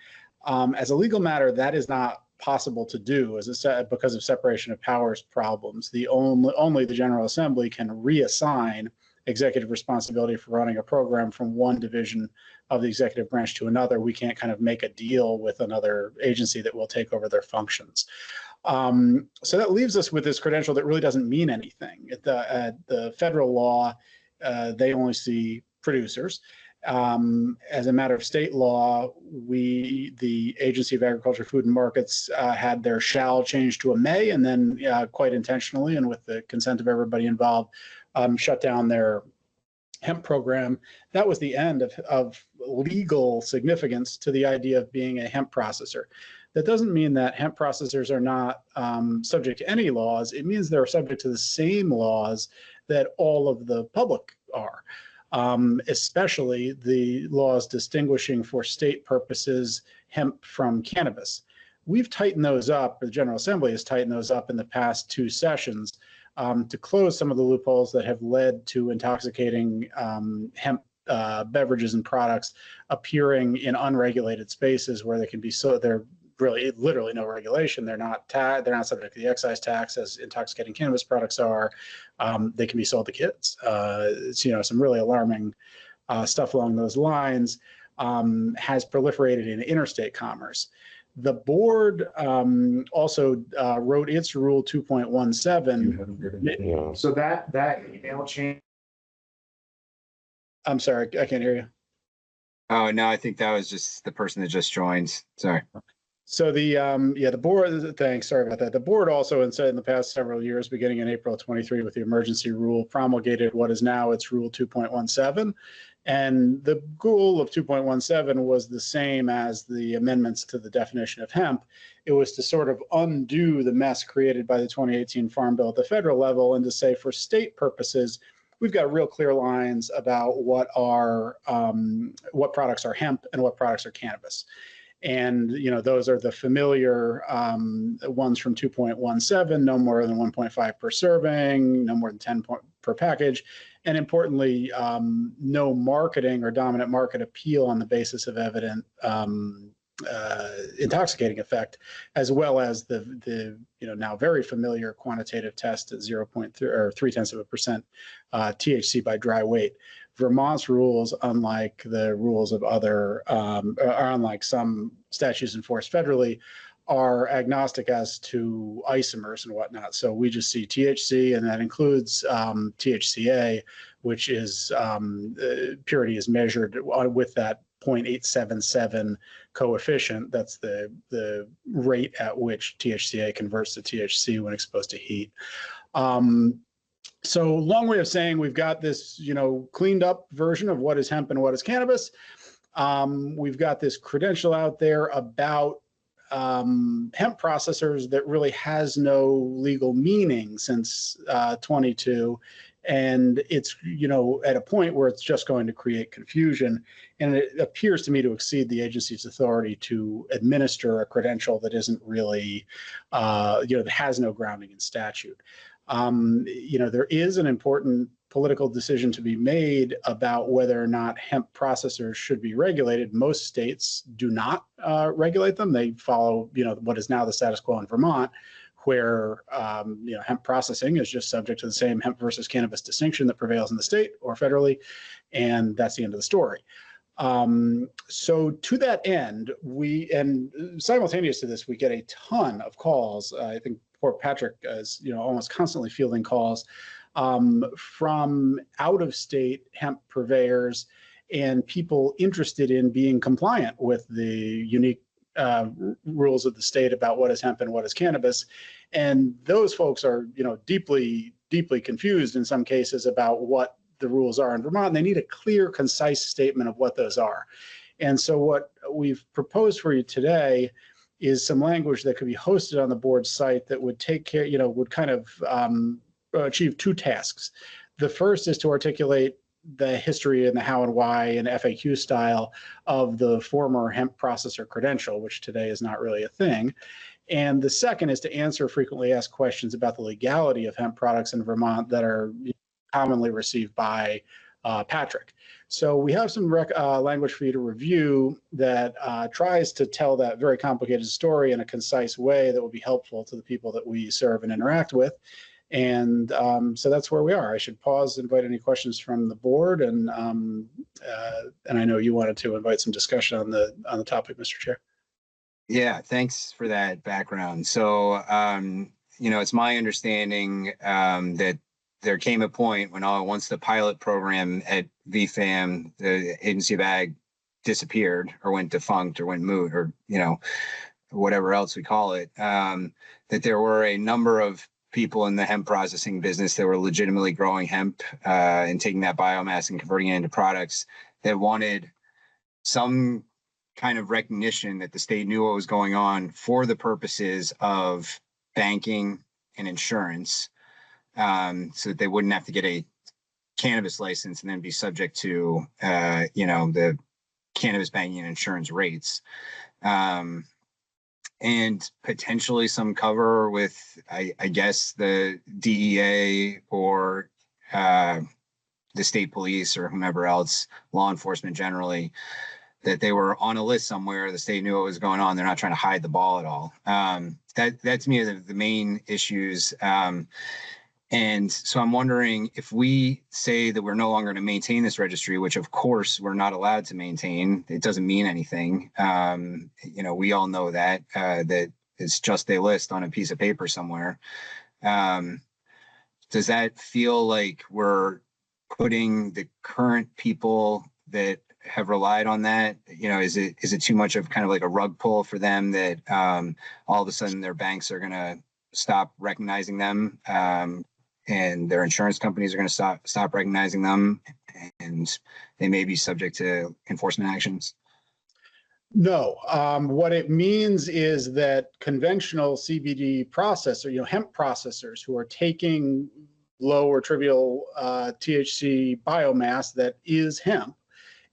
As a legal matter, that is not possible to do because of separation of powers problems. Only the General Assembly can reassign executive responsibility for running a program from one division of the executive branch to another. We can't kind of make a deal with another agency that will take over their functions. So that leaves us with this credential that really doesn't mean anything. The federal law, they only see producers. As a matter of state law, the Agency of Agriculture, Food and Markets had their shall change to a may, and then quite intentionally and with the consent of everybody involved, shut down their hemp program. That was the end of legal significance to the idea of being a hemp processor. That doesn't mean that hemp processors are not subject to any laws. It means they're subject to the same laws that all of the public are. Especially the laws distinguishing for state purposes hemp from cannabis. We've tightened those up, the General Assembly has tightened those up in the past 2 sessions to close some of the loopholes that have led to intoxicating hemp beverages and products appearing in unregulated spaces where they can be they're really literally no regulation. They're not subject to the excise tax as intoxicating cannabis products are. They can be sold to kids. It's some really alarming stuff along those lines has proliferated in interstate commerce. The board also wrote its rule 2.17. So that email change. I'm sorry, I can't hear you. Oh, no, I think that was just the person that just joined. Sorry. So the board, thanks, sorry about that. The board also said in the past several years, beginning in April 23 with the emergency rule, promulgated what is now its rule 2.17. And the goal of 2.17 was the same as the amendments to the definition of hemp. It was to sort of undo the mess created by the 2018 Farm Bill at the federal level and to say for state purposes, we've got real clear lines about what products are hemp and what products are cannabis. And, those are the familiar ones from 2.17, no more than 1.5 per serving, no more than 10 per package. And importantly, no marketing or dominant market appeal on the basis of evident intoxicating effect, as well as the now very familiar quantitative test at 0.3 or 0.3% THC by dry weight. Vermont's rules, unlike the rules of other, or unlike some statutes enforced federally, are agnostic as to isomers and whatnot. So we just see THC, and that includes THCA, which is purity is measured with that 0.877 coefficient. That's the rate at which THCA converts to THC when exposed to heat. So long way of saying we've got this, cleaned up version of what is hemp and what is cannabis. We've got this credential out there about hemp processors that really has no legal meaning since 22. And it's, at a point where it's just going to create confusion. And it appears to me to exceed the agency's authority to administer a credential that isn't really, that has no grounding in statute. There is an important political decision to be made about whether or not hemp processors should be regulated. Most states do not regulate them. They follow, what is now the status quo in Vermont, where hemp processing is just subject to the same hemp versus cannabis distinction that prevails in the state or federally, and that's the end of the story. So to that end, and simultaneous to this, we get a ton of calls. I think poor Patrick is, almost constantly fielding calls from out-of-state hemp purveyors and people interested in being compliant with the unique rules of the state about what is hemp and what is cannabis. And those folks are, deeply, deeply confused in some cases about what the rules are in Vermont. And they need a clear, concise statement of what those are. And so what we've proposed for you today is some language that could be hosted on the board site that would take care, would kind of achieve 2 tasks. The first is to articulate the history and the how and why in FAQ style of the former hemp processor credential, which today is not really a thing. And the second is to answer frequently asked questions about the legality of hemp products in Vermont that are commonly received by Patrick. So we have some language for you to review that tries to tell that very complicated story in a concise way that will be helpful to the people that we serve and interact with. And so that's where we are. I should pause, invite any questions from the board, and I know you wanted to invite some discussion on the topic, Mr. Chair. Yeah, thanks for that background. So, it's my understanding that there came a point when once the pilot program at VFAM, the Agency of Ag, disappeared or went defunct or went moot or, whatever else we call it, that there were a number of people in the hemp processing business that were legitimately growing hemp and taking that biomass and converting it into products that wanted some kind of recognition that the state knew what was going on for the purposes of banking and insurance, so that they wouldn't have to get a cannabis license and then be subject to, the cannabis banking and insurance rates. And potentially some cover with, I guess, the DEA or the state police or whomever else, law enforcement generally, that they were on a list somewhere. The state knew what was going on. They're not trying to hide the ball at all. That to me are the main issues. And so I'm wondering if we say that we're no longer going to maintain this registry, which of course we're not allowed to maintain, it doesn't mean anything. We all know that it's just a list on a piece of paper somewhere. Does that feel like we're putting the current people that have relied on that? Is it too much of kind of like a rug pull for them that all of a sudden their banks are going to stop recognizing them? And their insurance companies are going to stop recognizing them, and they may be subject to enforcement actions? No. What it means is that conventional CBD hemp processors who are taking low or trivial THC biomass that is hemp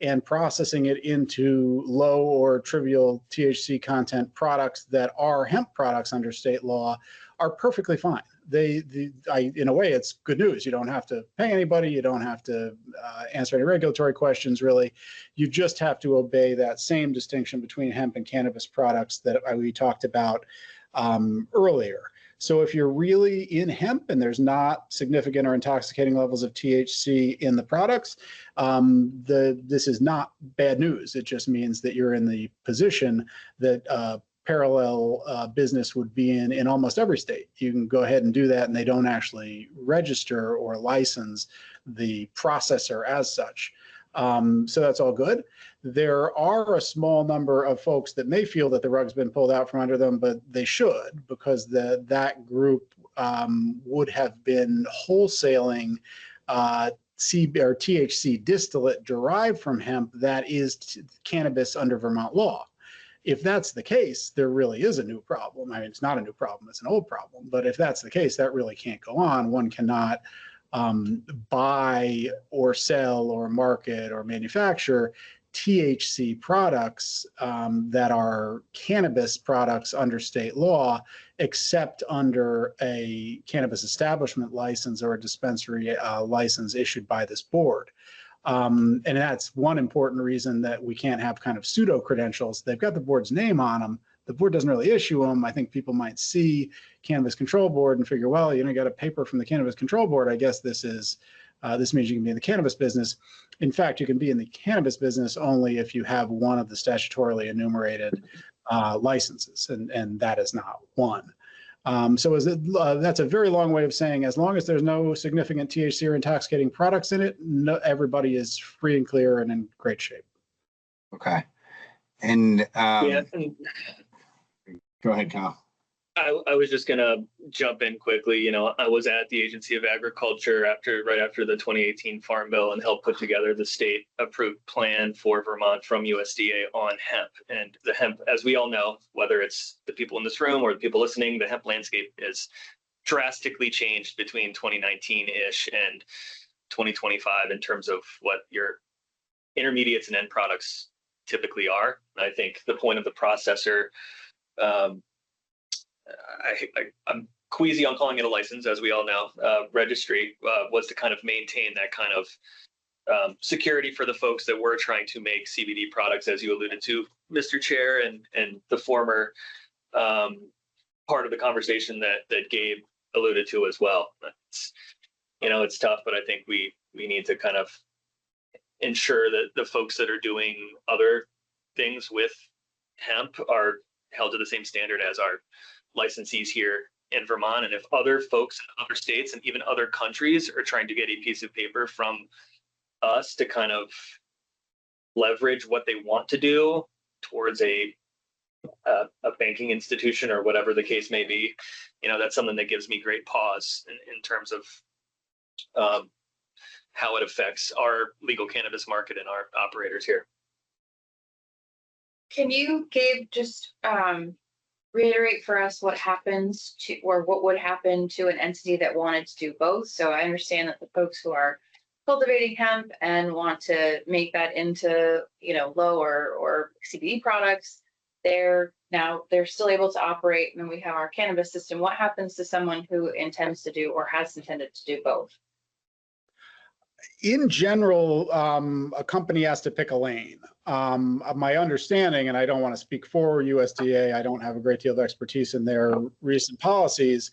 and processing it into low or trivial THC content products that are hemp products under state law are perfectly fine. In a way, it's good news. You don't have to pay anybody. You don't have to answer any regulatory questions, really. You just have to obey that same distinction between hemp and cannabis products that we talked about earlier. So if you're really in hemp and there's not significant or intoxicating levels of THC in the products, this is not bad news. It just means that you're in the position that parallel business would be in almost every state. You can go ahead and do that, and they don't actually register or license the processor as such. So that's all good. There are a small number of folks that may feel that the rug's been pulled out from under them, but they should, because that group would have been wholesaling THC distillate derived from hemp that is cannabis under Vermont law. If that's the case, there really is a new problem. I mean, it's not a new problem, it's an old problem. But if that's the case, that really can't go on. One cannot buy or sell or market or manufacture THC products that are cannabis products under state law, except under a cannabis establishment license or a dispensary license issued by this board. And that's one important reason that we can't have kind of pseudo credentials. They've got the board's name on them. The board doesn't really issue them. I think people might see Cannabis Control Board and figure, well, you got a paper from the Cannabis Control Board. I guess this means you can be in the cannabis business. In fact, you can be in the cannabis business only if you have one of the statutorily enumerated licenses, and that is not one. That's a very long way of saying, as long as there's no significant THC or intoxicating products in it, everybody is free and clear and in great shape. Okay. And Yeah. go ahead, Kyle. I was just gonna jump in quickly. I was at the Agency of Agriculture right after the 2018 Farm Bill and helped put together the state approved plan for Vermont from USDA on hemp. And the hemp, as we all know, whether it's the people in this room or the people listening, the hemp landscape is drastically changed between 2019-ish and 2025 in terms of what your intermediates and end products typically are. I think the point of the processor I'm queasy on calling it a license, as we all know, registry, was to kind of maintain that kind of security for the folks that were trying to make CBD products, as you alluded to, Mr. Chair, and the former part of the conversation that Gabe alluded to as well. It's tough, but I think we need to kind of ensure that the folks that are doing other things with hemp are held to the same standard as our licensees here in Vermont. And if other folks in other states and even other countries are trying to get a piece of paper from us to kind of leverage what they want to do towards a banking institution or whatever the case may be, that's something that gives me great pause in terms of how it affects our legal cannabis market and our operators here. Can you, Gabe, just reiterate for us what happens to, or what would happen to an entity that wanted to do both? So I understand that the folks who are cultivating hemp and want to make that into, low or CBD products, they're still able to operate, and then we have our cannabis system. What happens to someone who intends to do or has intended to do both? In general, a company has to pick a lane. My understanding, and I don't want to speak for USDA, I don't have a great deal of expertise in their recent policies,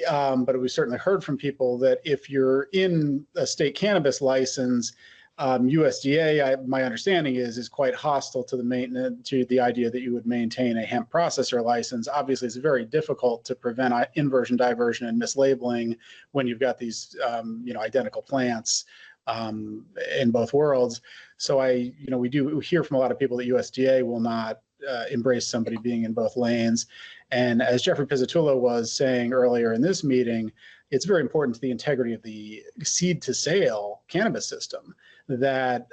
but we certainly heard from people that if you're in a state cannabis license, USDA, my understanding is quite hostile to the idea that you would maintain a hemp processor license. Obviously, it's very difficult to prevent inversion, diversion, and mislabeling when you've got these, identical plants in both worlds. So we do hear from a lot of people that USDA will not embrace somebody being in both lanes. And as Jeffrey Pizzatullo was saying earlier in this meeting, it's very important to the integrity of the seed to sale cannabis system that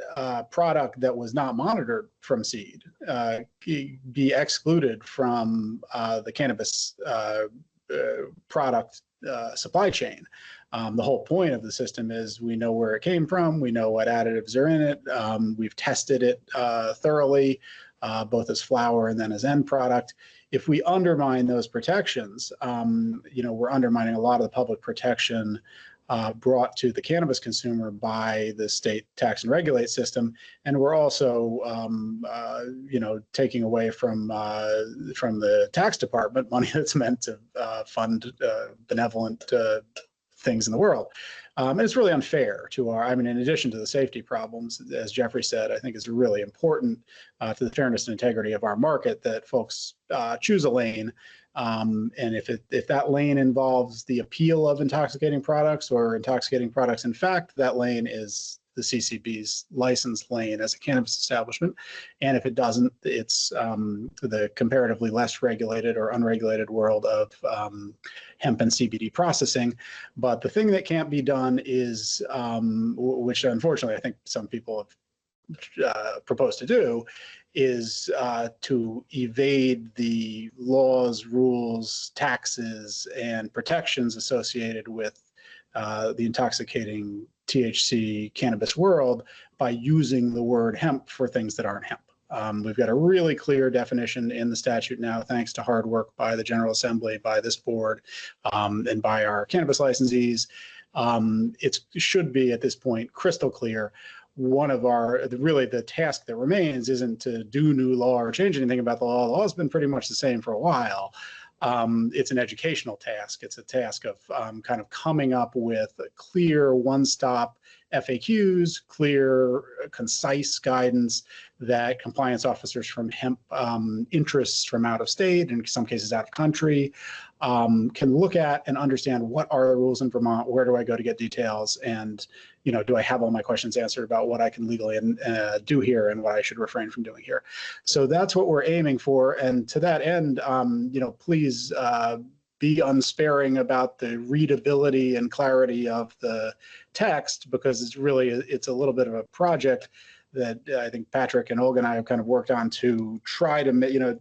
product that was not monitored from seed be excluded from the cannabis product supply chain. The whole point of the system is we know where it came from, we know what additives are in it, we've tested it thoroughly, both as flower and then as end product. If we undermine those protections, we're undermining a lot of the public protection brought to the cannabis consumer by the state tax and regulate system, and we're also, taking away from the tax department money that's meant to fund benevolent things in the world. And it's really unfair to in addition to the safety problems, as Jeffrey said, I think it's really important to the fairness and integrity of our market that folks choose a lane. And if that lane involves the appeal of intoxicating products or intoxicating products, in fact, that lane is the CCB's licensed lane as a cannabis establishment. And if it doesn't, it's the comparatively less regulated or unregulated world of hemp and CBD processing. But the thing that can't be done is, which unfortunately I think some people have proposed to do, is to evade the laws, rules, taxes, and protections associated with the intoxicating THC cannabis world by using the word hemp for things that aren't hemp. We've got a really clear definition in the statute now, thanks to hard work by the General Assembly, by this board, and by our cannabis licensees. It should be at this point crystal clear. One of the task that remains isn't to do new law or change anything about the law. The law has been pretty much the same for a while. It's an educational task. It's a task of kind of coming up with a clear one-stop FAQs, clear, concise guidance that compliance officers from hemp interests from out of state, and in some cases out of country, can look at and understand what are the rules in Vermont, where do I go to get details, and do I have all my questions answered about what I can legally do here and what I should refrain from doing here. So that's what we're aiming for. And to that end, please be unsparing about the readability and clarity of the text, because it's a little bit of a project that I think Patrick and Olga and I have kind of worked on to try to,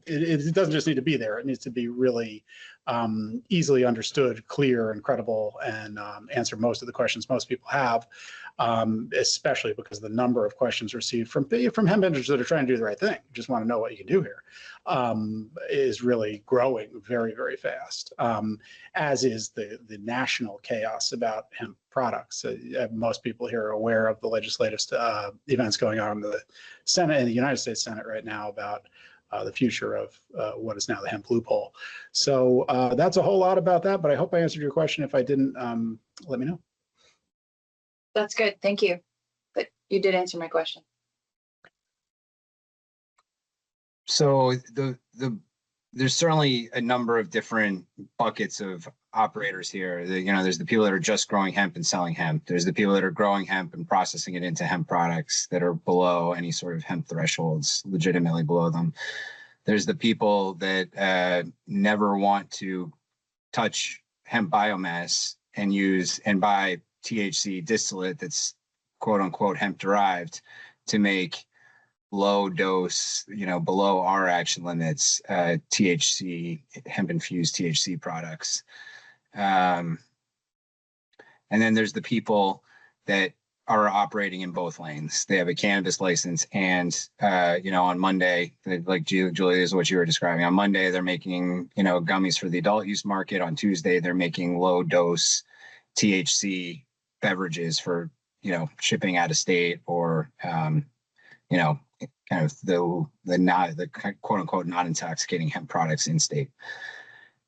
it doesn't just need to be there. It needs to be really easily understood, clear, and credible, and answer most of the questions most people have, especially because the number of questions received from hemp industries that are trying to do the right thing, just want to know what you can do here, is really growing very, very fast, as is the national chaos about hemp products. Most people here are aware of the legislative events going on in the Senate, in the United States Senate right now, about the future of what is now the hemp loophole. So that's a whole lot about that, but I hope I answered your question. If I didn't, let me know. That's good. Thank you. But you did answer my question. So there's certainly a number of different buckets of operators here. There's the people that are just growing hemp and selling hemp. There's the people that are growing hemp and processing it into hemp products that are below any sort of hemp thresholds, legitimately below them. There's the people that never want to touch hemp biomass and buy THC distillate that's quote unquote hemp derived to make low dose, below our action limits, THC, hemp infused THC products. And then there's the people that are operating in both lanes. They have a cannabis license and, on Monday, like Julie, is what you were describing. On Monday, they're making, gummies for the adult use market. On Tuesday, they're making low dose THC beverages for, shipping out of state or, kind of the quote unquote not intoxicating hemp products in state.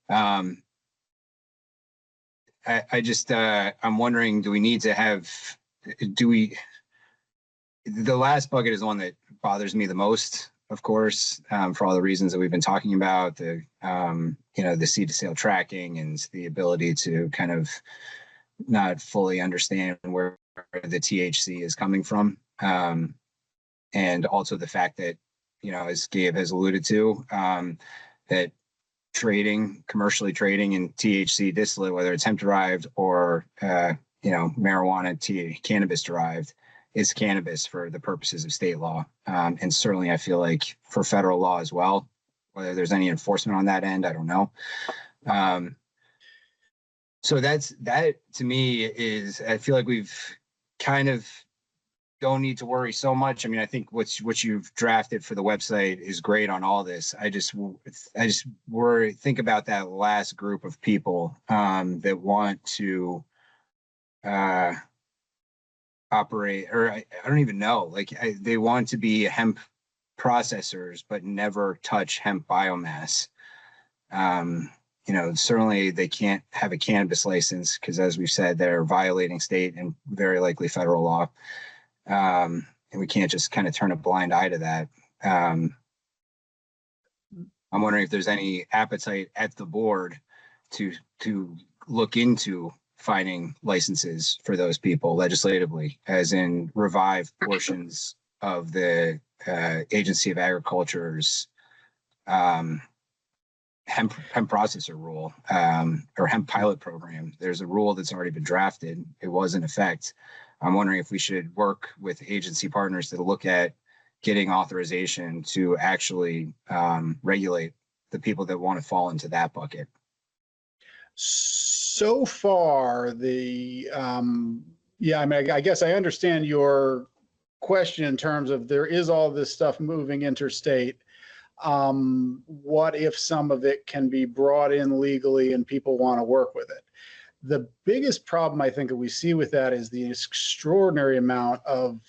I'm wondering, do we need to have, the last bucket is the one that bothers me the most, of course, for all the reasons that we've been talking about, the seed to sale tracking and the ability to kind of not fully understand where the THC is coming from. And also the fact that, as Gabe has alluded to, that commercially trading in THC distillate, whether it's hemp derived or, marijuana, cannabis derived, is cannabis for the purposes of state law. And certainly I feel like for federal law as well, whether there's any enforcement on that end, I don't know. So that to me is, I feel like we've kind of don't need to worry so much. I mean, I think what you've drafted for the website is great on all this. I just worry, think about that last group of people that want to operate, or I don't even know, they want to be hemp processors, but never touch hemp biomass. Certainly they can't have a cannabis license because, as we've said, they're violating state and very likely federal law. And we can't just kind of turn a blind eye to that. I'm wondering if there's any appetite at the board to look into finding licenses for those people legislatively, as in revive portions of the Agency of Agriculture's hemp processor rule, or hemp pilot program. There's a rule that's already been drafted. It was in effect. I'm wondering if we should work with agency partners to look at getting authorization to actually regulate the people that want to fall into that bucket. So far, I guess I understand your question in terms of there is all this stuff moving interstate. What if some of it can be brought in legally and people want to work with it? The biggest problem I think that we see with that is the extraordinary amount of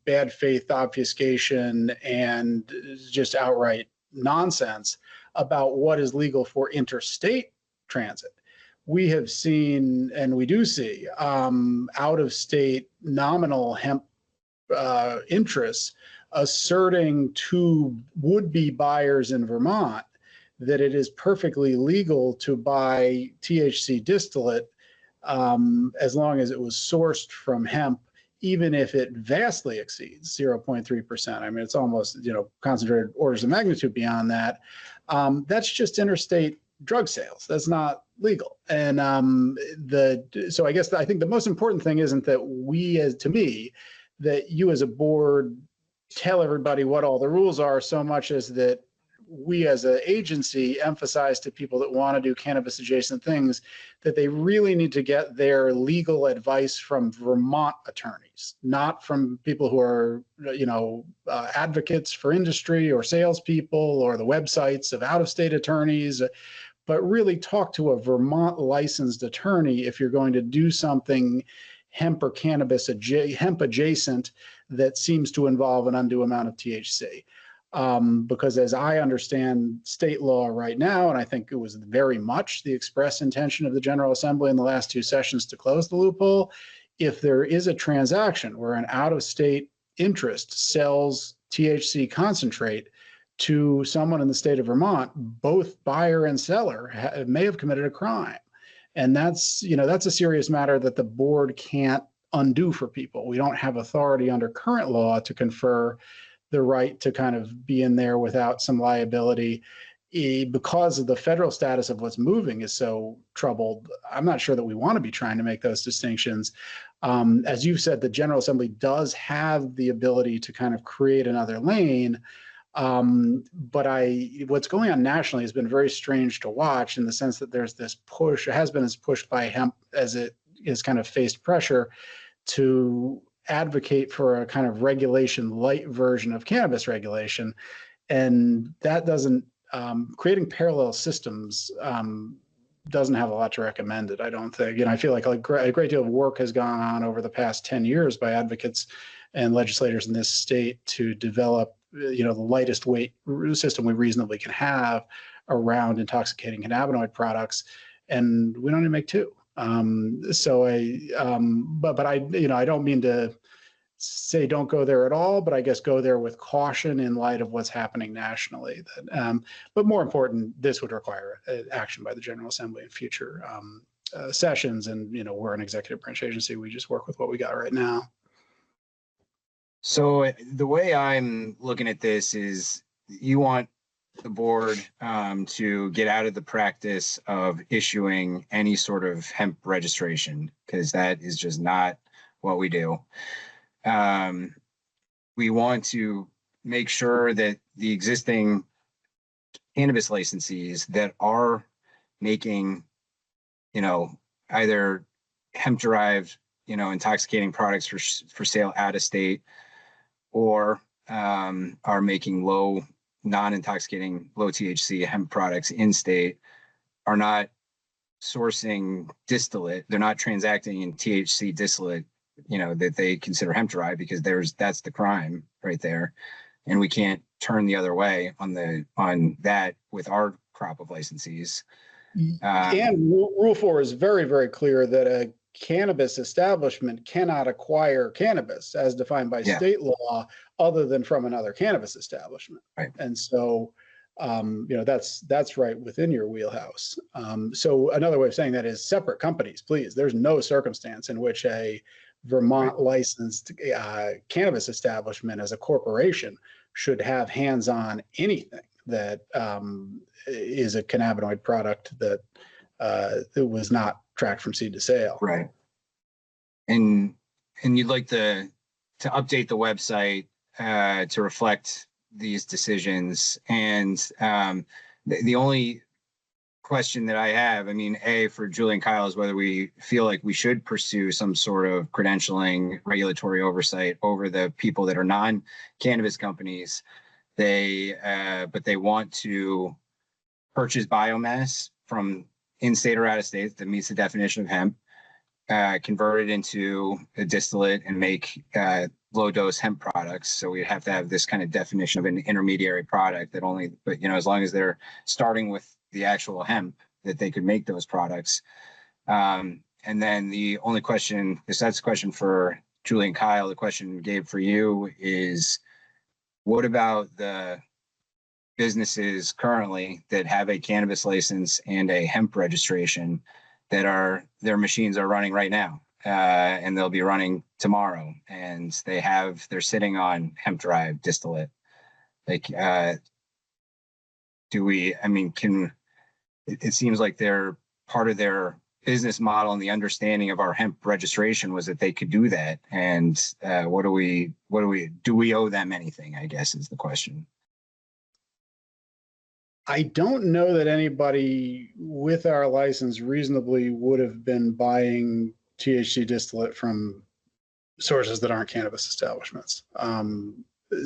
bad faith obfuscation and just outright nonsense about what is legal for interstate transit. We have seen, and we do see, out of state nominal hemp interests asserting to would-be buyers in Vermont that it is perfectly legal to buy THC distillate as long as it was sourced from hemp, even if it vastly exceeds 0.3%. I mean, it's almost, concentrated orders of magnitude beyond that. That's just interstate drug sales. That's not legal. And so I guess I think the most important thing isn't that that you as a board tell everybody what all the rules are, so much as that we as an agency emphasize to people that want to do cannabis adjacent things that they really need to get their legal advice from Vermont attorneys, not from people who are, advocates for industry or salespeople or the websites of out-of-state attorneys, but really talk to a Vermont licensed attorney if you're going to do something hemp or cannabis hemp adjacent that seems to involve an undue amount of THC. Because as I understand state law right now, and I think it was very much the express intention of the General Assembly in the last two sessions to close the loophole, if there is a transaction where an out-of-state interest sells THC concentrate to someone in the state of Vermont, both buyer and seller may have committed a crime. And that's a serious matter that the board can't undo for people. We don't have authority under current law to confer the right to kind of be in there without some liability. Because of the federal status of what's moving is so troubled, I'm not sure that we want to be trying to make those distinctions. As you've said, the General Assembly does have the ability to kind of create another lane. But what's going on nationally has been very strange to watch in the sense that there's this push, it has been this push by hemp as it is kind of faced pressure to advocate for a kind of regulation light version of cannabis regulation. And that doesn't, creating parallel systems doesn't have a lot to recommend it, I don't think. I feel like a great deal of work has gone on over the past 10 years by advocates and legislators in this state to develop the lightest weight system we reasonably can have around intoxicating cannabinoid products, and we don't even make two. But I don't mean to say don't go there at all, but I guess go there with caution in light of what's happening nationally. But more important, this would require action by the General Assembly in future sessions, and we're an executive branch agency. We just work with what we got right now. So the way I'm looking at this is you want the board to get out of the practice of issuing any sort of hemp registration, because that is just not what we do. We want to make sure that the existing cannabis licensees that are making, either hemp-derived, intoxicating products for sale out of state, or are making low non-intoxicating, low THC hemp products in state, are not sourcing distillate. They're not transacting in THC distillate, that they consider hemp derived, because that's the crime right there. And we can't turn the other way on that with our crop of licensees. And Rule 4 is very, very clear that a cannabis establishment cannot acquire cannabis as defined by state law other than from another cannabis establishment. Right. And so, that's right within your wheelhouse. So another way of saying that is separate companies, please. There's no circumstance in which a Vermont licensed cannabis establishment as a corporation should have hands on anything that is a cannabinoid product that it was not tracked from seed to sale. Right. And you'd like to update the website to reflect these decisions. And the only question that I have, for Julie and Kyle, is whether we feel like we should pursue some sort of credentialing regulatory oversight over the people that are non-cannabis companies. But they want to purchase biomass from in-state or out-of-state that meets the definition of hemp, convert it into a distillate and make low-dose hemp products. So we'd have to have this kind of definition of an intermediary product that as long as they're starting with the actual hemp, that they could make those products. And then the only question, that's the question for Julie and Kyle. The question, Gabe, for you is, what about the businesses currently that have a cannabis license and a hemp registration that their machines are running right now, and they'll be running tomorrow, and they're sitting on hemp-derived distillate? It seems like they're part of their business model, and the understanding of our hemp registration was that they could do that. And do we owe them anything, I guess, is the question. I don't know that anybody with our license reasonably would have been buying THC distillate from sources that aren't cannabis establishments.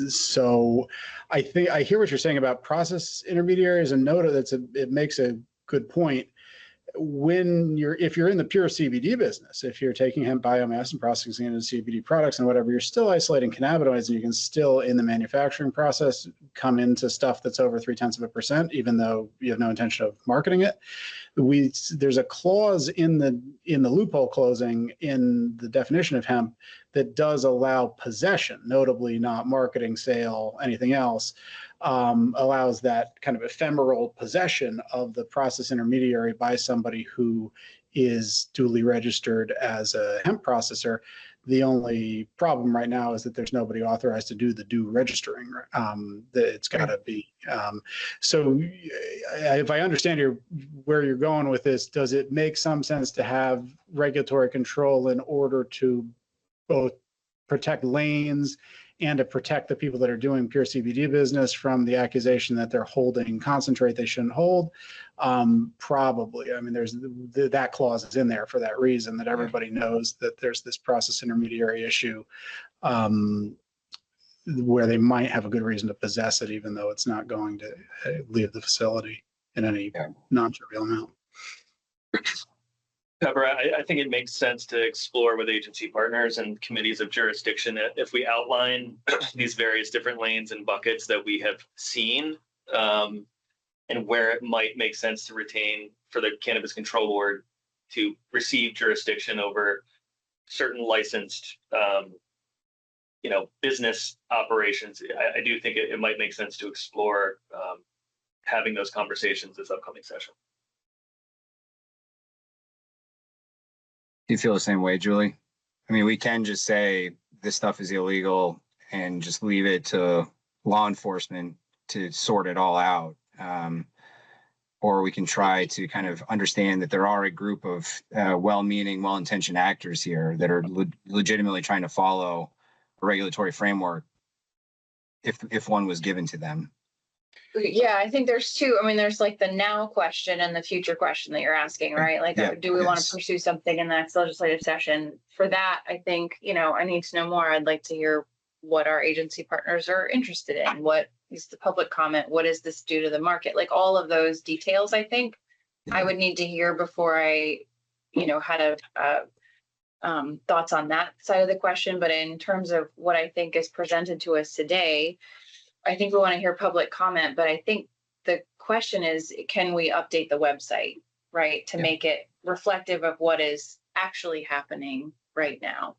So I think I hear what you're saying about process intermediaries, and note it makes a good point. If you're in the pure CBD business, if you're taking hemp biomass and processing it into CBD products and whatever, you're still isolating cannabinoids, and you can still, in the manufacturing process, come into stuff that's over 0.3%, even though you have no intention of marketing it. There's a clause in the loophole closing in the definition of hemp that does allow possession, notably not marketing, sale, anything else. Allows that kind of ephemeral possession of the process intermediary by somebody who is duly registered as a hemp processor. The only problem right now is that there's nobody authorized to do the due registering. It's got to be. So if I understand where you're going with this, does it make some sense to have regulatory control in order to both protect lanes and to protect the people that are doing pure CBD business from the accusation that they're holding concentrate they shouldn't hold? Probably. I mean, there's that clause is in there for that reason, that everybody knows that there's this process intermediary issue where they might have a good reason to possess it, even though it's not going to leave the facility in any non-trivial amount. Pepper, I think it makes sense to explore with agency partners and committees of jurisdiction if we outline these various different lanes and buckets that we have seen, and where it might make sense to retain for the Cannabis Control Board to receive jurisdiction over certain licensed, business operations. I do think it might make sense to explore having those conversations this upcoming session. Do you feel the same way, Julie? I mean, we can just say this stuff is illegal and just leave it to law enforcement to sort it all out. Or we can try to kind of understand that there are a group of well-meaning, well-intentioned actors here that are legitimately trying to follow a regulatory framework if one was given to them. Yeah, I think there's two. I mean, there's like the now question and the future question that you're asking, right? Like, do we want to pursue something in the next legislative session? For that, I think, I need to know more. I'd like to hear what our agency partners are interested in. What is the public comment? What does this do to the market? Like all of those details, I think I would need to hear before I, had thoughts on that side of the question. But in terms of what I think is presented to us today, I think we want to hear public comment, but I think the question is, can we update the website, right, to make it reflective of what is actually happening right now?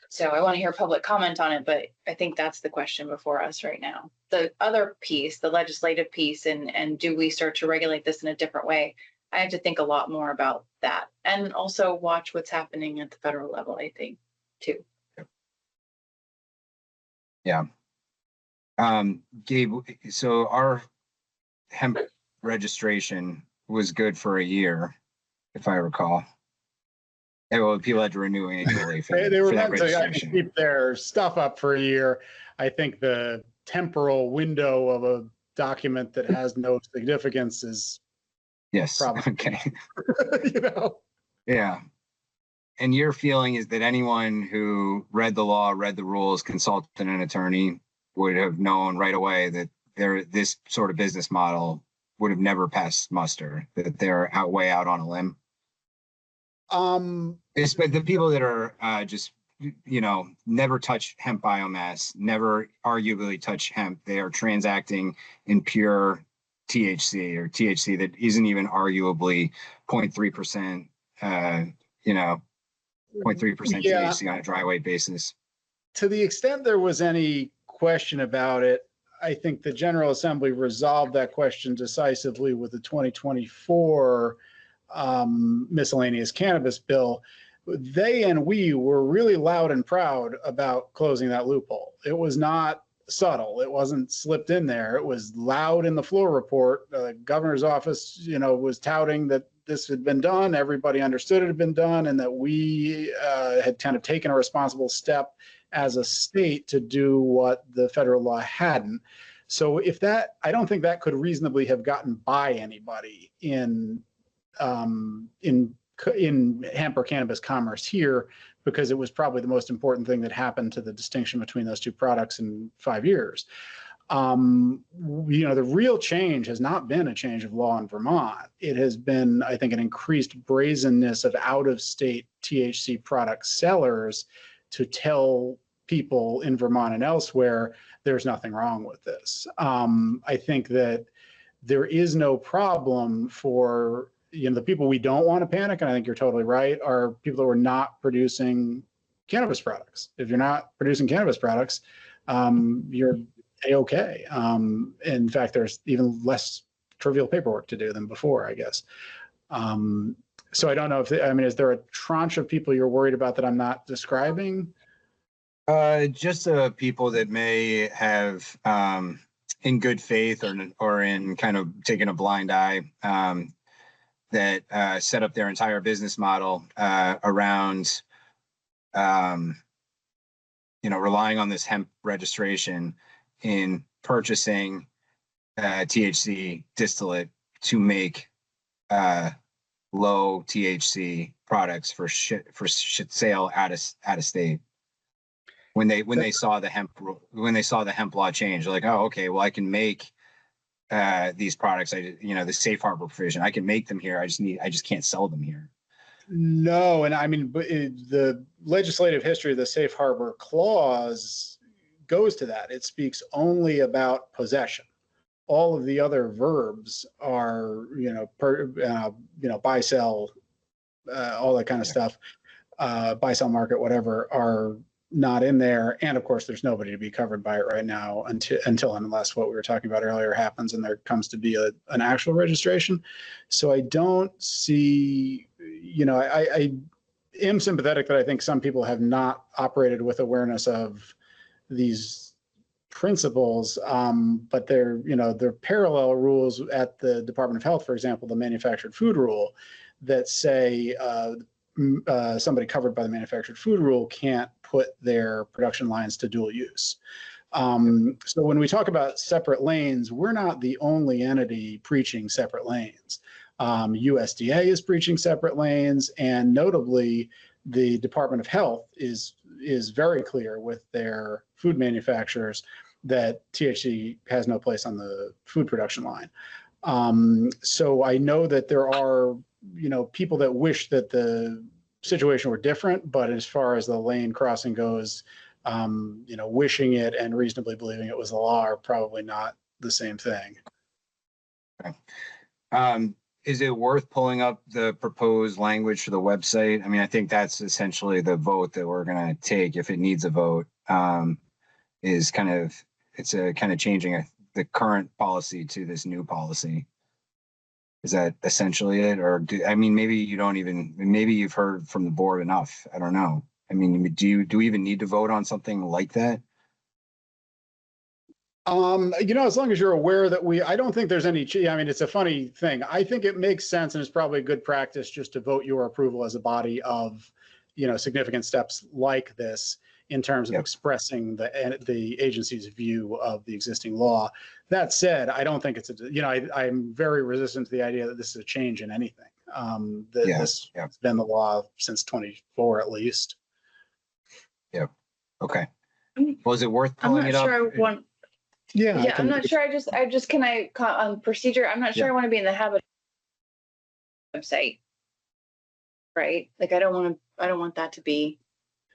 So I want to hear public comment on it, but I think that's the question before us right now. The other piece, the legislative piece, and do we start to regulate this in a different way? I have to think a lot more about that, and also watch what's happening at the federal level, I think, too. Yeah. Gabe, so our hemp registration was good for a year, if I recall. Well, people had to renew annually for they were that meant to registration. keep their stuff up for a year. I think the temporal window of a document that has no significance is probably okay. Yeah. And your feeling is that anyone who read the law, read the rules, consulted an attorney would have known right away that this sort of business model would have never passed muster, that they're way out on a limb. It's but the people that are just never touch hemp biomass, never arguably touch hemp. They are transacting in pure THC or THC that isn't even arguably 0.3%. 0.3% THC on a dry weight basis. To the extent there was any question about it, I think the General Assembly resolved that question decisively with the 2024 miscellaneous cannabis bill. They and we were really loud and proud about closing that loophole. It was not subtle. It wasn't slipped in there. It was loud in the floor report. The governor's office, was touting that this had been done. Everybody understood it had been done, and that we had kind of taken a responsible step as a state to do what the federal law hadn't. So if that, I don't think that could reasonably have gotten by anybody in hemp or cannabis commerce here, because it was probably the most important thing that happened to the distinction between those two products in 5 years. The real change has not been a change of law in Vermont. It has been, I think, an increased brazenness of out-of-state THC product sellers to tell people in Vermont and elsewhere there's nothing wrong with this. I think that there is no problem for the people we don't want to panic, and I think you're totally right, are people who are not producing cannabis products. If you're not producing cannabis products, you're A-okay. In fact, there's even less trivial paperwork to do than before, I guess. So I don't know if, is there a tranche of people you're worried about that I'm not describing? Just people that may have, in good faith or in kind of taking a blind eye, that set up their entire business model around, relying on this hemp registration in purchasing THC distillate to make low THC products for sale out of state. When they saw the hemp law change, they're like, oh, okay, well, I can make these products. The safe harbor provision, I can make them here. I just can't sell them here. No, and but the legislative history of the safe harbor clause goes to that. It speaks only about possession. All of the other verbs are, buy, sell, all that kind of stuff, buy, sell, market, whatever, are not in there. And of course, there's nobody to be covered by it right now until and unless what we were talking about earlier happens and there comes to be an actual registration. So I don't see, I am sympathetic that I think some people have not operated with awareness of these principles, but they're parallel rules at the Department of Health, for example, the manufactured food rule, that say somebody covered by the manufactured food rule can't put their production lines to dual use. So when we talk about separate lanes, we're not the only entity preaching separate lanes. USDA is preaching separate lanes, and notably, the Department of Health is very clear with their food manufacturers that THC has no place on the food production line. So I know that there are people that wish that the situation were different, but as far as the lane crossing goes, wishing it and reasonably believing it was the law are probably not the same thing. Okay. Is it worth pulling up the proposed language for the website? I think that's essentially the vote that we're going to take if it needs a vote. It's a kind of changing the current policy to this new policy. Is that essentially it? Or maybe you've heard from the board enough. I don't know. Do we even need to vote on something like that? As long as you're aware that I don't think there's any, it's a funny thing. I think it makes sense and it's probably good practice just to vote your approval as a body of, significant steps like this in terms of expressing the agency's view of the existing law. That said, I don't think I'm very resistant to the idea that this is a change in anything. This has been the law since 24 at least. Yep. Okay. Well, is it worth pulling it up? Yeah, I'm not sure. On procedure, I'm not sure I want to be in the habit of website. Right? Like I don't want that to be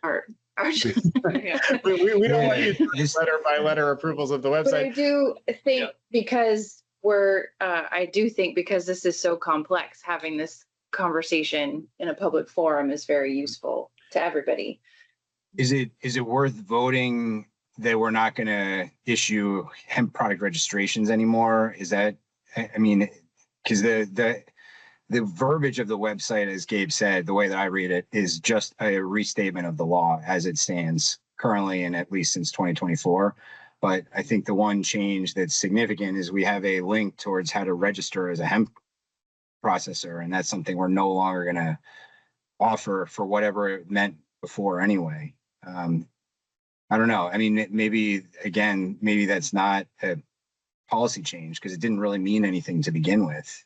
our we don't want you to letter by letter approvals of the website. But I do think because because this is so complex, having this conversation in a public forum is very useful to everybody. Is it worth voting that we're not going to issue hemp product registrations anymore? Is that, because the verbiage of the website, as Gabe said, the way that I read it, is just a restatement of the law as it stands currently and at least since 2024. But I think the one change that's significant is we have a link towards how to register as a hemp processor. And that's something we're no longer going to offer for whatever it meant before anyway. I don't know. Maybe that's not policy change because it didn't really mean anything to begin with.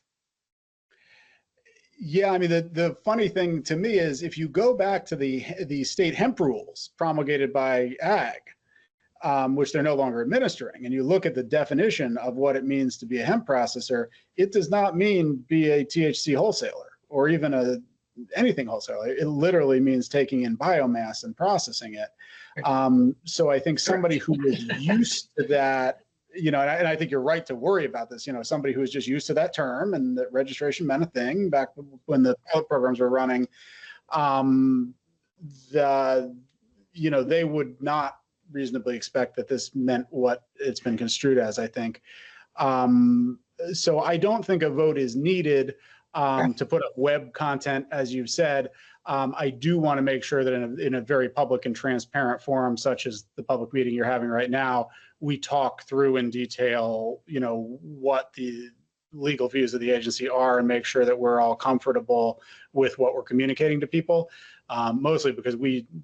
Yeah, I mean, the funny thing to me is if you go back to the state hemp rules promulgated by AG, which they're no longer administering, and you look at the definition of what it means to be a hemp processor, it does not mean be a THC wholesaler or even anything wholesaler. It literally means taking in biomass and processing it. So I think somebody who is used to that, and I think you're right to worry about this, somebody who is just used to that term and that registration meant a thing back when the pilot programs were running, they would not reasonably expect that this meant what it's been construed as, I think. So I don't think a vote is needed to put up web content, as you've said. I do want to make sure that in a very public and transparent forum, such as the public meeting you're having right now, we talk through in detail, what the legal views of the agency are and make sure that we're all comfortable with what we're communicating to people. Mostly because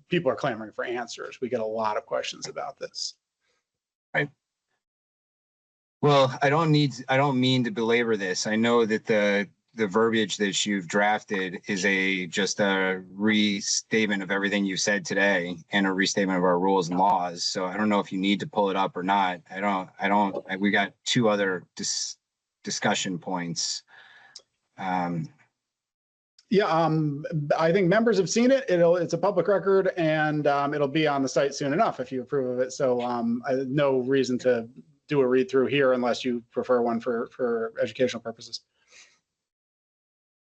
people are clamoring for answers. We get a lot of questions about this. Right. Well, I don't mean to belabor this. I know that the verbiage that you've drafted is just a restatement of everything you've said today and a restatement of our rules and laws. So I don't know if you need to pull it up or not. We got two other discussion points. Yeah, I think members have seen it. It's a public record, and it'll be on the site soon enough if you approve of it. So no reason to do a read through here unless you prefer one for educational purposes.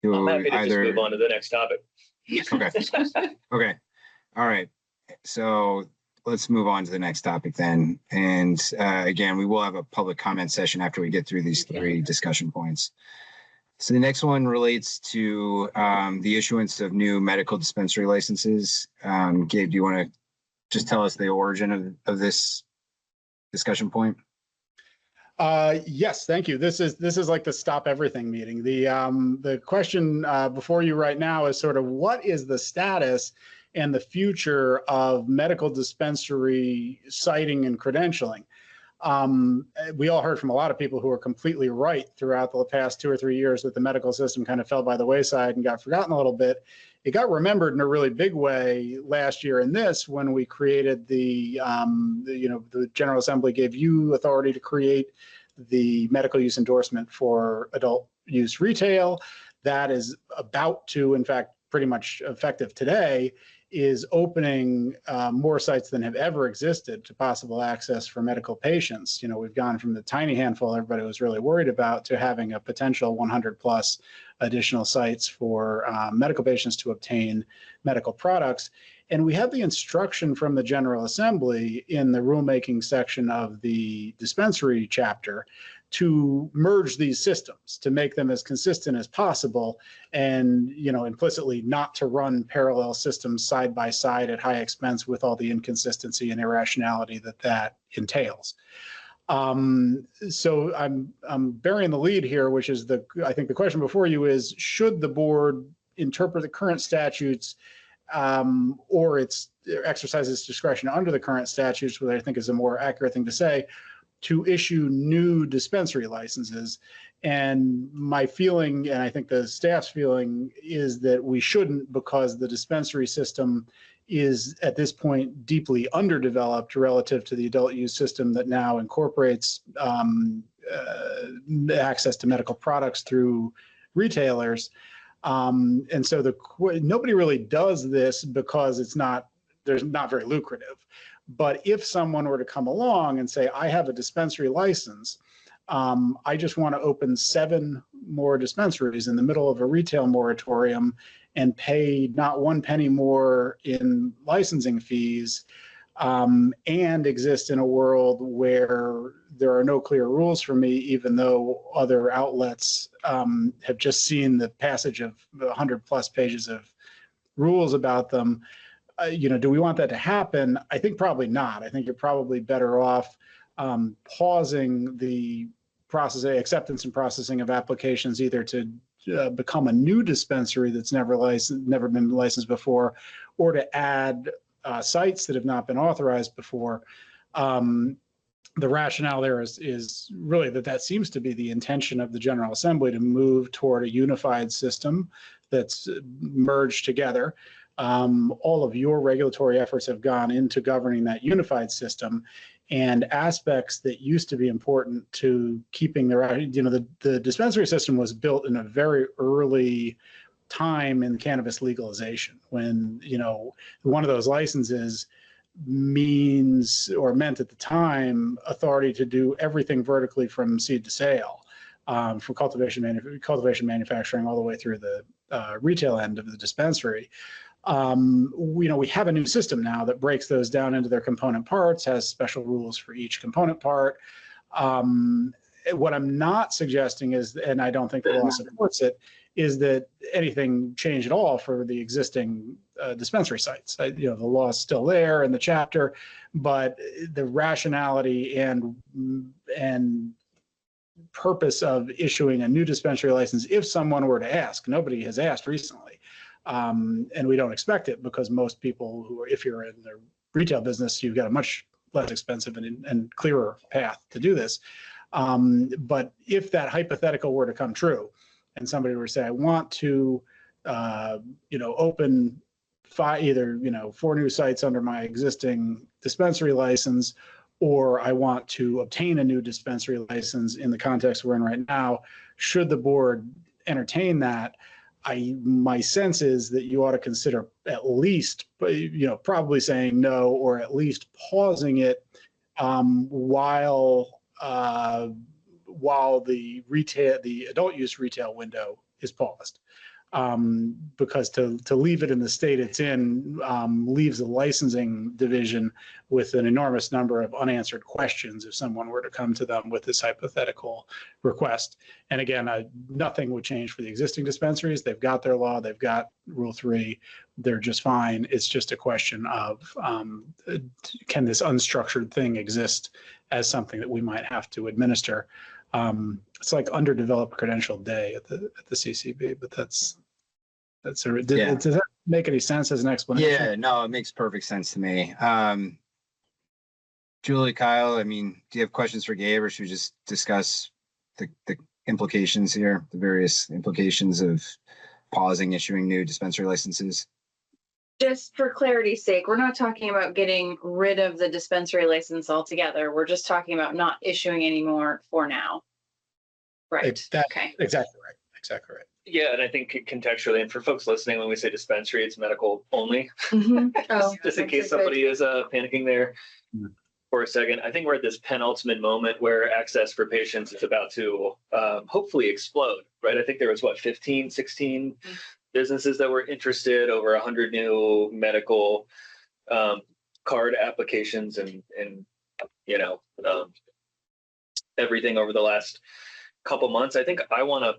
I'm happy to just move on to the next topic. Okay. Okay. All right. So let's move on to the next topic then. And again, we will have a public comment session after we get through these three discussion points. So the next one relates to the issuance of new medical dispensary licenses. Gabe, do you want to just tell us the origin of this discussion point? Yes, thank you. This is like the stop everything meeting. The question before you right now is sort of what is the status and the future of medical dispensary siting and credentialing? We all heard from a lot of people who were completely right throughout the past 2 or 3 years that the medical system kind of fell by the wayside and got forgotten a little bit. It got remembered in a really big way last year in this when we created the General Assembly gave you authority to create the medical use endorsement for adult use retail. That is about to, in fact, pretty much effective today, is opening more sites than have ever existed to possible access for medical patients. We've gone from the tiny handful everybody was really worried about to having a potential 100 plus additional sites for medical patients to obtain medical products. And we have the instruction from the General Assembly in the rulemaking section of the dispensary chapter to merge these systems, to make them as consistent as possible, and implicitly not to run parallel systems side by side at high expense with all the inconsistency and irrationality that entails. So I'm bearing the lead here, which is I think the question before you is, should the board interpret the current statutes or exercise its discretion under the current statutes, which I think is a more accurate thing to say, to issue new dispensary licenses? And my feeling, and I think the staff's feeling, is that we shouldn't, because the dispensary system is at this point deeply underdeveloped relative to the adult use system that now incorporates access to medical products through retailers. And so nobody really does this because they're not very lucrative. But if someone were to come along and say, I have a dispensary license, I just want to open 7 more dispensaries in the middle of a retail moratorium and pay not 1 penny more in licensing fees, and exist in a world where there are no clear rules for me, even though other outlets have just seen the passage of 100 plus pages of rules about them. Do we want that to happen? I think probably not. I think you're probably better off pausing the acceptance and processing of applications, either to become a new dispensary that's never been licensed before, or to add sites that have not been authorized before. the rationale there is really that seems to be the intention of the General Assembly, to move toward a unified system that's merged together. All of your regulatory efforts have gone into governing that unified system, and aspects that used to be important to keeping the dispensary system was built in a very early time in cannabis legalization, when one of those licenses meant at the time authority to do everything vertically from seed to sale, from cultivation manufacturing all the way through the retail end of the dispensary. We have a new system now that breaks those down into their component parts, has special rules for each component part. What I'm not suggesting is, and I don't think the law supports it, is that anything change at all for the existing dispensary sites. The law is still there in the chapter, but the rationality and purpose of issuing a new dispensary license, if someone were to ask, nobody has asked recently. And we don't expect it, because most people if you're in the retail business, you've got a much less expensive and clearer path to do this. But if that hypothetical were to come true, and somebody were to say, I want to, open either 4 new sites under my existing dispensary license, or I want to obtain a new dispensary license in the context we're in right now, should the board entertain that, my sense is that you ought to consider at least, probably saying no, or at least pausing it while the adult use retail window is paused. Because to leave it in the state it's in leaves the licensing division with an enormous number of unanswered questions if someone were to come to them with this hypothetical request. And again, nothing would change for the existing dispensaries. They've got their law, they've got Rule 3, they're just fine. It's just a question of can this unstructured thing exist as something that we might have to administer. It's like underdeveloped credential day at the CCB, but does that make any sense as an explanation? Yeah, no, it makes perfect sense to me. Julie, Kyle, do you have questions for Gabe, or should we just discuss the implications here, the various implications of pausing issuing new dispensary licenses? Just for clarity's sake, we're not talking about getting rid of the dispensary license altogether. We're just talking about not issuing any more for now. Right. Okay. Exactly right. Exactly right. Yeah, and I think contextually, and for folks listening, when we say dispensary, it's medical only. Just in case somebody is panicking there for a second. I think we're at this penultimate moment where access for patients is about to hopefully explode, right? I think there was 15, 16 businesses that were interested, over 100 new medical card applications, and everything over the last couple months. I think I want to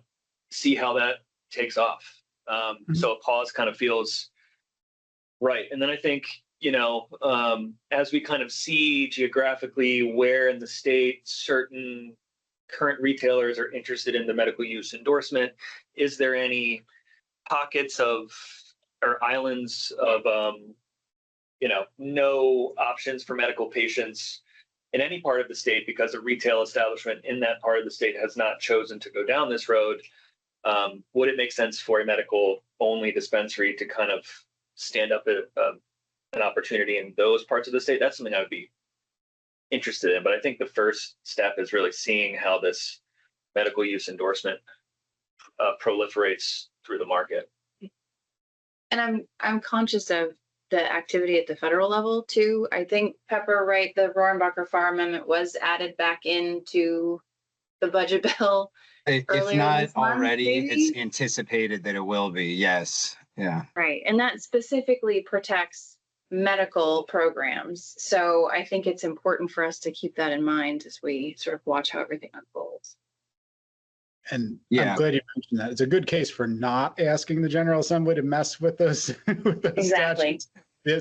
see how that takes off. So a pause kind of feels right. And then I think, as we kind of see geographically where in the state certain current retailers are interested in the medical use endorsement, is there any pockets of or islands of no options for medical patients in any part of the state because a retail establishment in that part of the state has not chosen to go down this road? Would it make sense for a medical only dispensary to kind of stand up an opportunity in those parts of the state? That's something I would be interested in. But I think the first step is really seeing how this medical use endorsement proliferates through the market. And I'm conscious of the activity at the federal level too. I think Pepper, right, the Rohrabacher Farr Amendment was added back into the budget bill. If not already, it's anticipated that it will be. Yes. Yeah. Right. And that specifically protects medical programs. So I think it's important for us to keep that in mind as we sort of watch how everything unfolds. And I'm glad you mentioned that. It's a good case for not asking the General Assembly to mess with those, Exactly. statutes.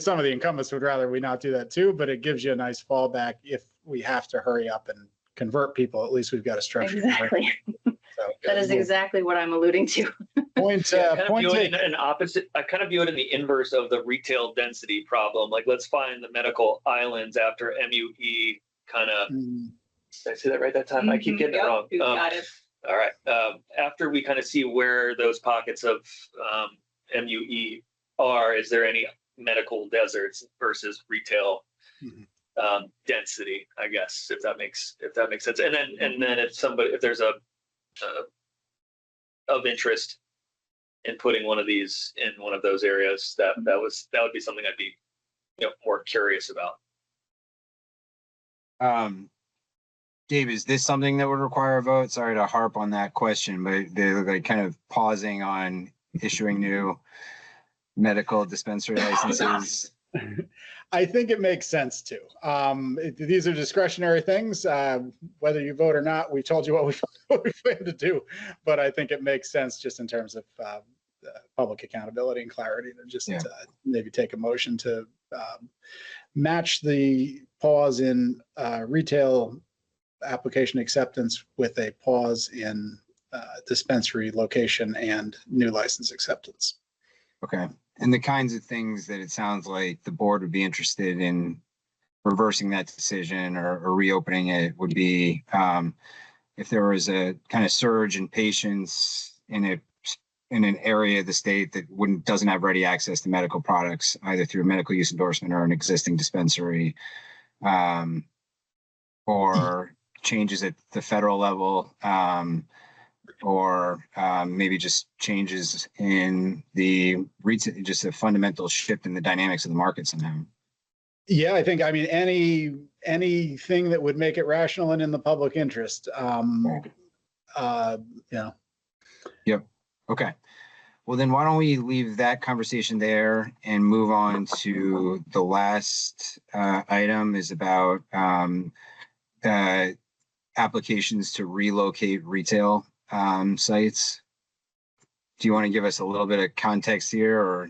Some of the incumbents would rather we not do that too, but it gives you a nice fallback if we have to hurry up and convert people. At least we've got a structure. Exactly. So, that is exactly what I'm alluding to. Point taken. An opposite. I kind of view it in the inverse of the retail density problem. Like, let's find the medical islands after MUE kind of, Mm, did I say that right that time? I keep getting it wrong. You got it. All right. After we kind of see where those pockets of MUE are, is there any medical deserts versus retail density? I guess if that makes sense. And then if there's a of interest in putting one of these in one of those areas, that would be something I'd be more curious about. Dave, is this something that would require a vote? Sorry to harp on that question, but they're like kind of pausing on issuing new medical dispensary licenses. I think it makes sense to. These are discretionary things. Whether you vote or not, we told you what we plan to do. But I think it makes sense just in terms of public accountability and clarity to just maybe take a motion to match the pause in retail application acceptance with a pause in dispensary location and new license acceptance. Okay. And the kinds of things that it sounds like the board would be interested in reversing that decision or reopening it would be if there was a kind of surge in patients in an area of the state that doesn't have ready access to medical products, either through a medical use endorsement or an existing dispensary, or changes at the federal level, or maybe just changes in just a fundamental shift in the dynamics of the market somehow. Yeah, I mean, anything that would make it rational and in the public interest. Yep. Okay. Well, then why don't we leave that conversation there and move on to the last item is about applications to relocate retail sites. Do you want to give us a little bit of context here? Or,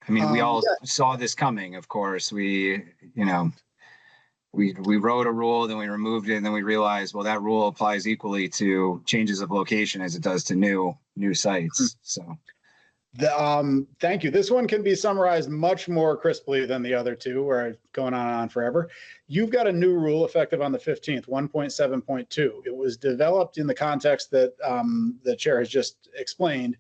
I mean, we all saw this coming, of course. We wrote a rule, then we removed it, and then we realized, well, that rule applies equally to changes of location as it does to new sites. So. Thank you. This one can be summarized much more crisply than the other two, where I've gone on and on forever. You've got a new rule effective on the 15th, 1.7.2. It was developed in the context that the chair has just explained,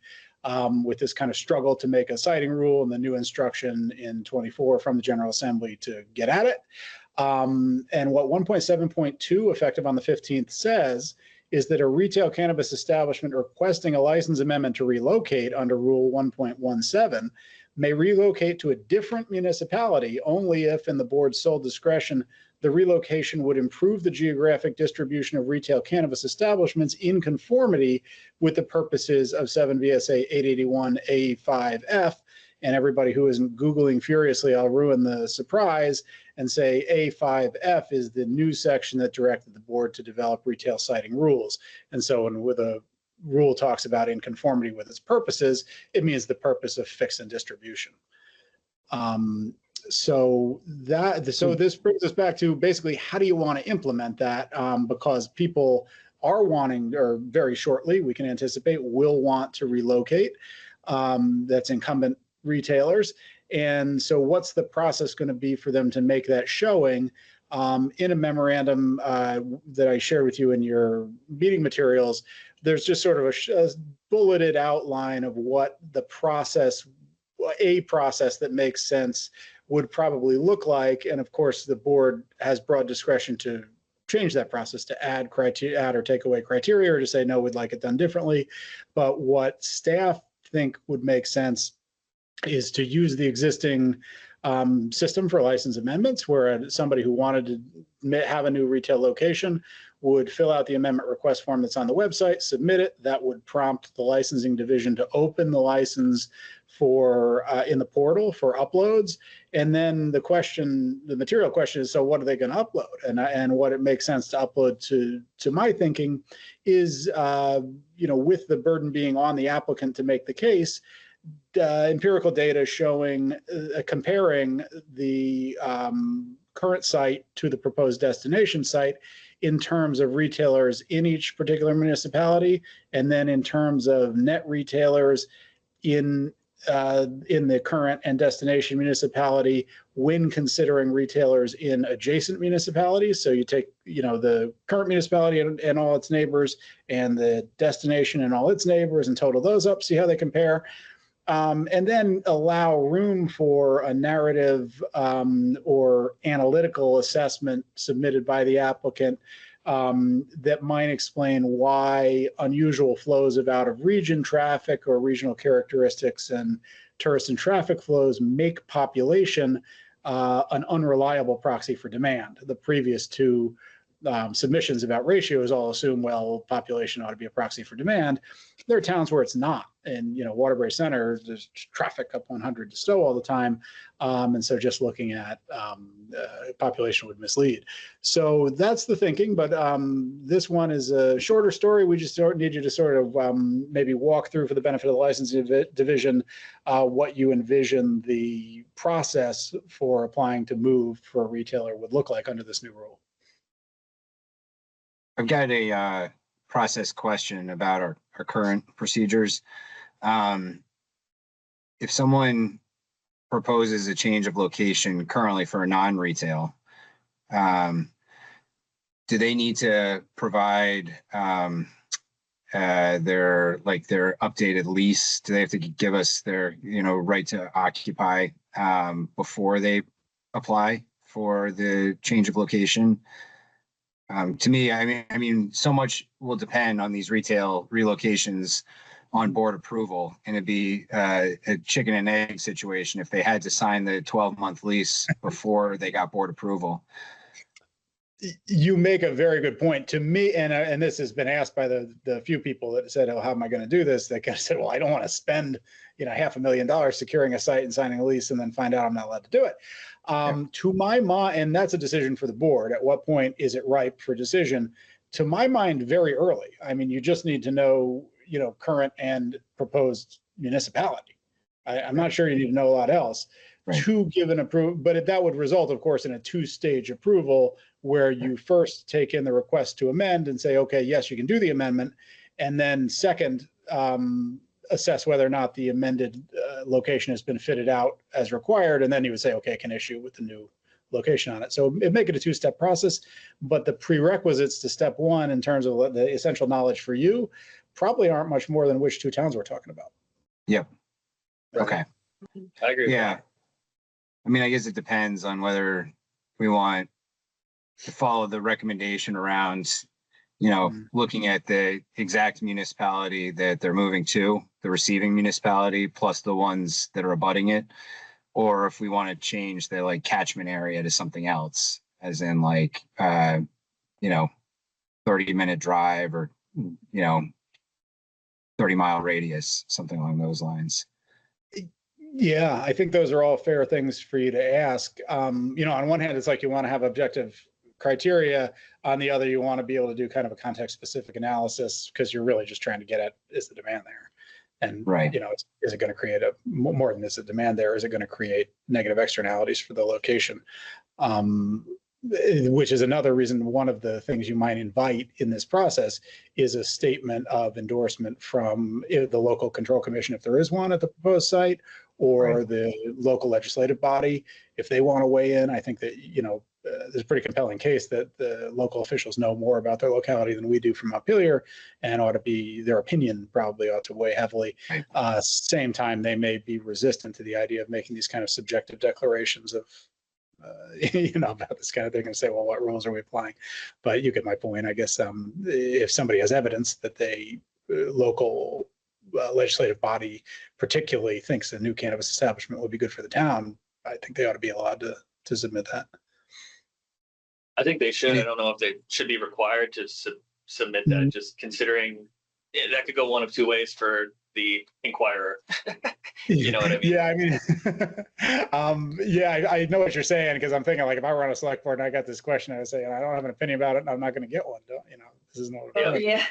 with this kind of struggle to make a citing rule and the new instruction in 24 from the General Assembly to get at it. And what 1.7.2 effective on the 15th says is that a retail cannabis establishment requesting a license amendment to relocate under Rule 1.17 may relocate to a different municipality only if, in the board's sole discretion, the relocation would improve the geographic distribution of retail cannabis establishments in conformity with the purposes of 7 VSA 881 A5F. And everybody who isn't Googling furiously, I'll ruin the surprise and say A5F is the new section that directed the board to develop retail siting rules. And so when the rule talks about in conformity with its purposes, it means the purpose of fix and distribution. So this brings us back to basically, how do you want to implement that? Because people are wanting, or very shortly, we can anticipate, will want to relocate. That's incumbent retailers. And so what's the process going to be for them to make that showing? In a memorandum that I shared with you in your meeting materials, there's just sort of a bulleted outline of what the process, a process that makes sense, would probably look like. And of course, the board has broad discretion to change that process, to add or take away criteria, or to say, no, we'd like it done differently. But what staff think would make sense is to use the existing system for license amendments, where somebody who wanted to have a new retail location would fill out the amendment request form that's on the website, submit it. That would prompt the licensing division to open the license for in the portal for uploads. And then the material question is, so what are they going to upload? And what it makes sense to upload to my thinking is, with the burden being on the applicant to make the case, empirical data showing, comparing the current site to the proposed destination site in terms of retailers in each particular municipality, and then in terms of net retailers in in the current and destination municipality when considering retailers in adjacent municipalities. So you take, the current municipality and all its neighbors and the destination and all its neighbors and total those up, see how they compare. And then allow room for a narrative or analytical assessment submitted by the applicant that might explain why unusual flows of out of region traffic or regional characteristics and tourist and traffic flows make population an unreliable proxy for demand. The previous two submissions about ratios all assume, well, population ought to be a proxy for demand. There are towns where it's not. And, Waterbury Center, there's traffic up 100 to Stowe all the time. And so just looking at population would mislead. So that's the thinking. But this one is a shorter story. We just need you to sort of maybe walk through, for the benefit of the licensing division, what you envision the process for applying to move for a retailer would look like under this new rule. I've got a process question about our current procedures. If someone proposes a change of location currently for a non-retail, do they need to provide their updated lease? Do they have to give us their right to occupy before they apply for the change of location? To me, I mean, so much will depend on these retail relocations on board approval, and it'd be a chicken and egg situation if they had to sign the 12-month lease before they got board approval. You make a very good point. To me, and this has been asked by the few people that said, "Oh, how am I going to do this?" They kind of said, "Well, I don't want to spend $500,000 securing a site and signing a lease and then find out I'm not allowed to do it." To my mind, and that's a decision for the board. At what point is it ripe for decision? To my mind, very early. I mean, you just need to know, current and proposed municipality. I'm not sure you need to know a lot else to give an approval, but that would result, of course, in a two-stage approval where you first take in the request to amend and say, okay, yes, you can do the amendment. And then second, assess whether or not the amended location has been fitted out as required. And then you would say, okay, I can issue with the new location on it. So it'd make it a two-step process, but the prerequisites to step one in terms of the essential knowledge for you probably aren't much more than which two towns we're talking about. Yep. Okay. I agree. Yeah. I mean, I guess it depends on whether we want to follow the recommendation around, looking at the exact municipality that they're moving to, the receiving municipality, plus the ones that are abutting it, or if we want to change the catchment area to something else, as in 30-minute drive or 30-mile radius, something along those lines. Yeah, I think those are all fair things for you to ask. On one hand, it's like you want to have objective criteria. On the other, you want to be able to do kind of a context-specific analysis because you're really just trying to get at, is the demand there? And, is it going to create more than is the demand there? Is it going to create negative externalities for the location? Which is another reason, one of the things you might invite in this process is a statement of endorsement from the local control commission, if there is one at the proposed site, or the local legislative body, if they want to weigh in. I think that, there's a pretty compelling case that the local officials know more about their locality than we do from Montpelier, and their opinion probably ought to weigh heavily. Same time, they may be resistant to the idea of making these kind of subjective declarations of, about this kind of thing and say, well, what rules are we applying? But you get my point. I guess if somebody has evidence that they local legislative body particularly thinks a new cannabis establishment would be good for the town, I think they ought to be allowed to submit that. I think they should. I don't know if they should be required to submit that, just considering that could go one of two ways for the inquirer. You know what I mean? Yeah, I mean, I know what you're saying, because I'm thinking, if I were on a select board and I got this question, I would say, I don't have an opinion about it, and I'm not going to get one. This isn't what I'm doing. Yeah.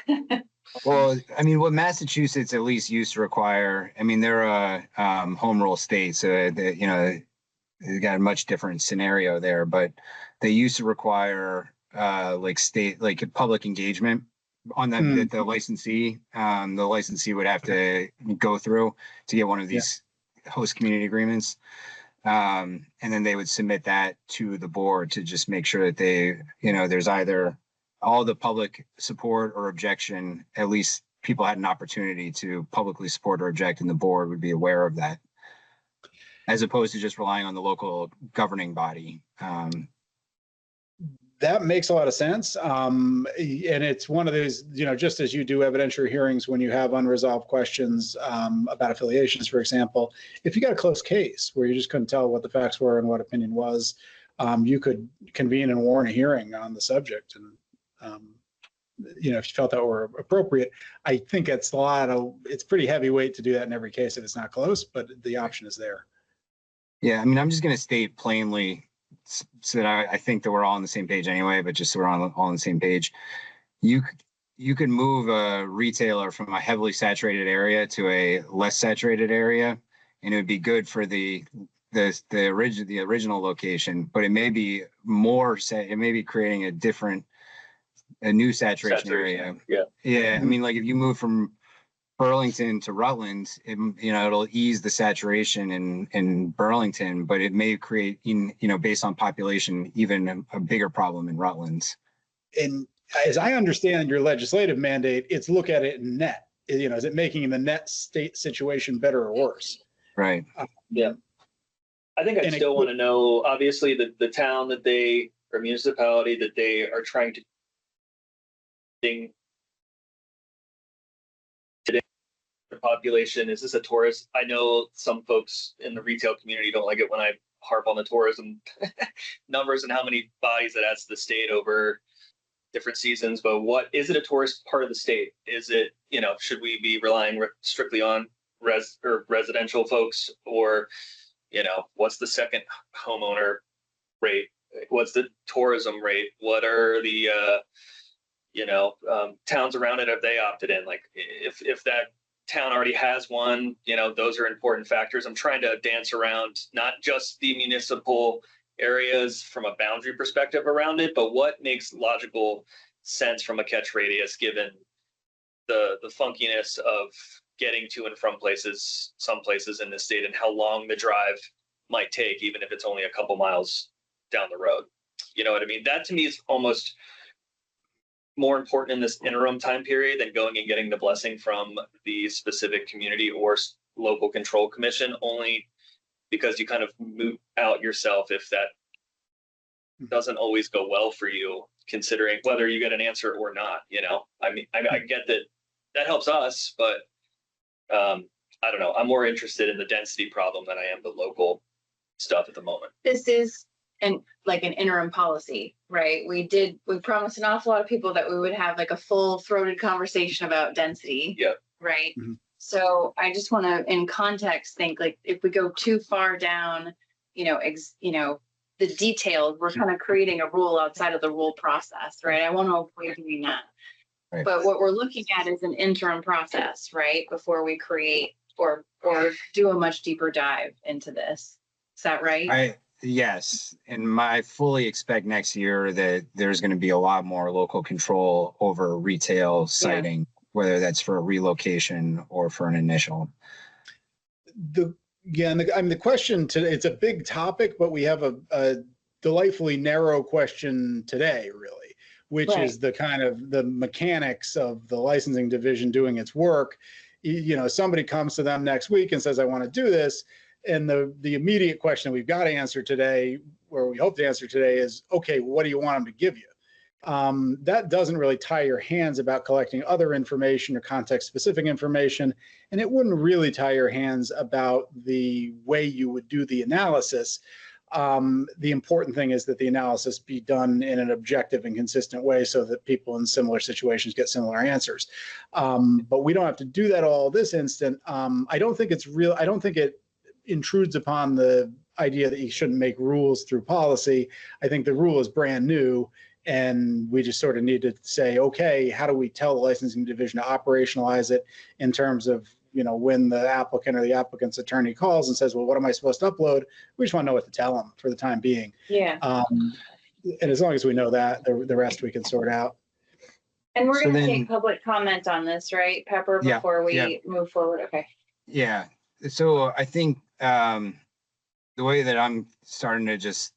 Well, I mean, what Massachusetts at least used to require, I mean, they're a home rule state, so they've got a much different scenario there, but they used to require public engagement on the licensee. The licensee would have to go through to get one of these host community agreements. And then they would submit that to the board to just make sure that they, there's either all the public support or objection, at least people had an opportunity to publicly support or object, and the board would be aware of that, as opposed to just relying on the local governing body. That makes a lot of sense. And it's one of those, just as you do evidentiary hearings when you have unresolved questions about affiliations, for example, if you got a close case where you just couldn't tell what the facts were and what opinion was, you could convene and warn a hearing on the subject. And, if you felt that were appropriate, I think it's pretty heavyweight to do that in every case if it's not close, but the option is there. Yeah, I mean, I'm just going to state plainly so that I think that we're all on the same page anyway, but just so we're all on the same page. You could move a retailer from a heavily saturated area to a less saturated area, and it would be good for the original location, but it may be it may be creating a new saturation area. Yeah. I mean, like if you move from Burlington to Rutland, it'll ease the saturation in Burlington, but it may create, based on population, even a bigger problem in Rutland. And as I understand your legislative mandate, it's look at it in net. Is it making the net state situation better or worse? Right. Yeah. I think I still want to know, obviously, the town or municipality that they are trying to today, the population, is this a tourist? I know some folks in the retail community don't like it when I harp on the tourism numbers and how many bodies that adds to the state over different seasons, but what is it a tourist part of the state? Is it, should we be relying strictly on residential folks, or, what's the second homeowner rate? What's the tourism rate? What are the, towns around it, have they opted in? Like if that town already has one, those are important factors. I'm trying to dance around not just the municipal areas from a boundary perspective around it, but what makes logical sense from a catch radius given the funkiness of getting to and from some places in this state, and how long the drive might take, even if it's only a couple miles down the road. You know what I mean? That to me is almost more important in this interim time period than going and getting the blessing from the specific community or local control commission, only because you kind of moot out yourself if that doesn't always go well for you, considering whether you get an answer or not. I mean, I get that helps us, but I don't know. I'm more interested in the density problem than I am the local stuff at the moment. This is an interim policy, right? We promised an awful lot of people that we would have like a full-throated conversation about density. Yeah. Right. Mm-hmm. So I just want to, in context, think like if we go too far down, the details, we're kind of creating a rule outside of the rule process, right? I want to avoid doing that. Right. But what we're looking at is an interim process, right? Before we create or do a much deeper dive into this. Is that right? Yes. And I fully expect next year that there's going to be a lot more local control over retail siting, whether that's for a relocation or for an initial. The question today, it's a big topic, but we have a delightfully narrow question today, really, which is the kind of the mechanics of the licensing division doing its work. Somebody comes to them next week and says, I want to do this. And the immediate question we've got to answer today, or we hope to answer today, is, okay, what do you want them to give you? That doesn't really tie your hands about collecting other information or context-specific information, and it wouldn't really tie your hands about the way you would do the analysis. The important thing is that the analysis be done in an objective and consistent way so that people in similar situations get similar answers. But we don't have to do that all this instant. I don't think it intrudes upon the idea that you shouldn't make rules through policy. I think the rule is brand new, and we just sort of need to say, okay, how do we tell the licensing division to operationalize it in terms of, when the applicant or the applicant's attorney calls and says, well, what am I supposed to upload? We just want to know what to tell them for the time being. Yeah. And as long as we know that, the rest we can sort out. And we're going to take public comment on this, right, Pepper, before we move forward? Okay. Yeah. So I think the way that I'm starting to just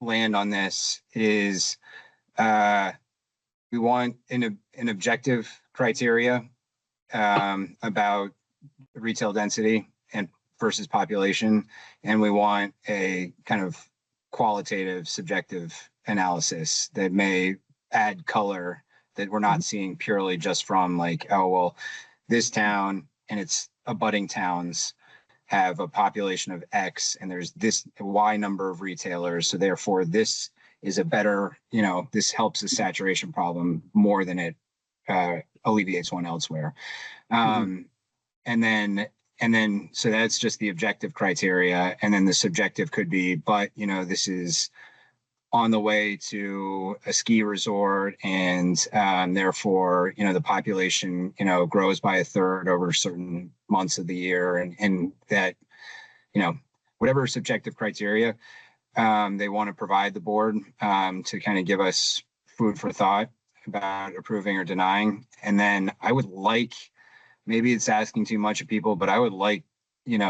land on this is we want an objective criteria about retail density and versus population, and we want a kind of qualitative subjective analysis that may add color that we're not seeing purely just from like, oh well, this town and its abutting towns have a population of X and there's this Y number of retailers, so therefore this is a better, this helps the saturation problem more than it alleviates one elsewhere. And then so that's just the objective criteria, and then the subjective could be, but this is on the way to a ski resort, and therefore the population grows by a third over certain months of the year, and that whatever subjective criteria they want to provide the board to kind of give us food for thought about approving or denying. And then I would like, maybe it's asking too much of people, but I would like,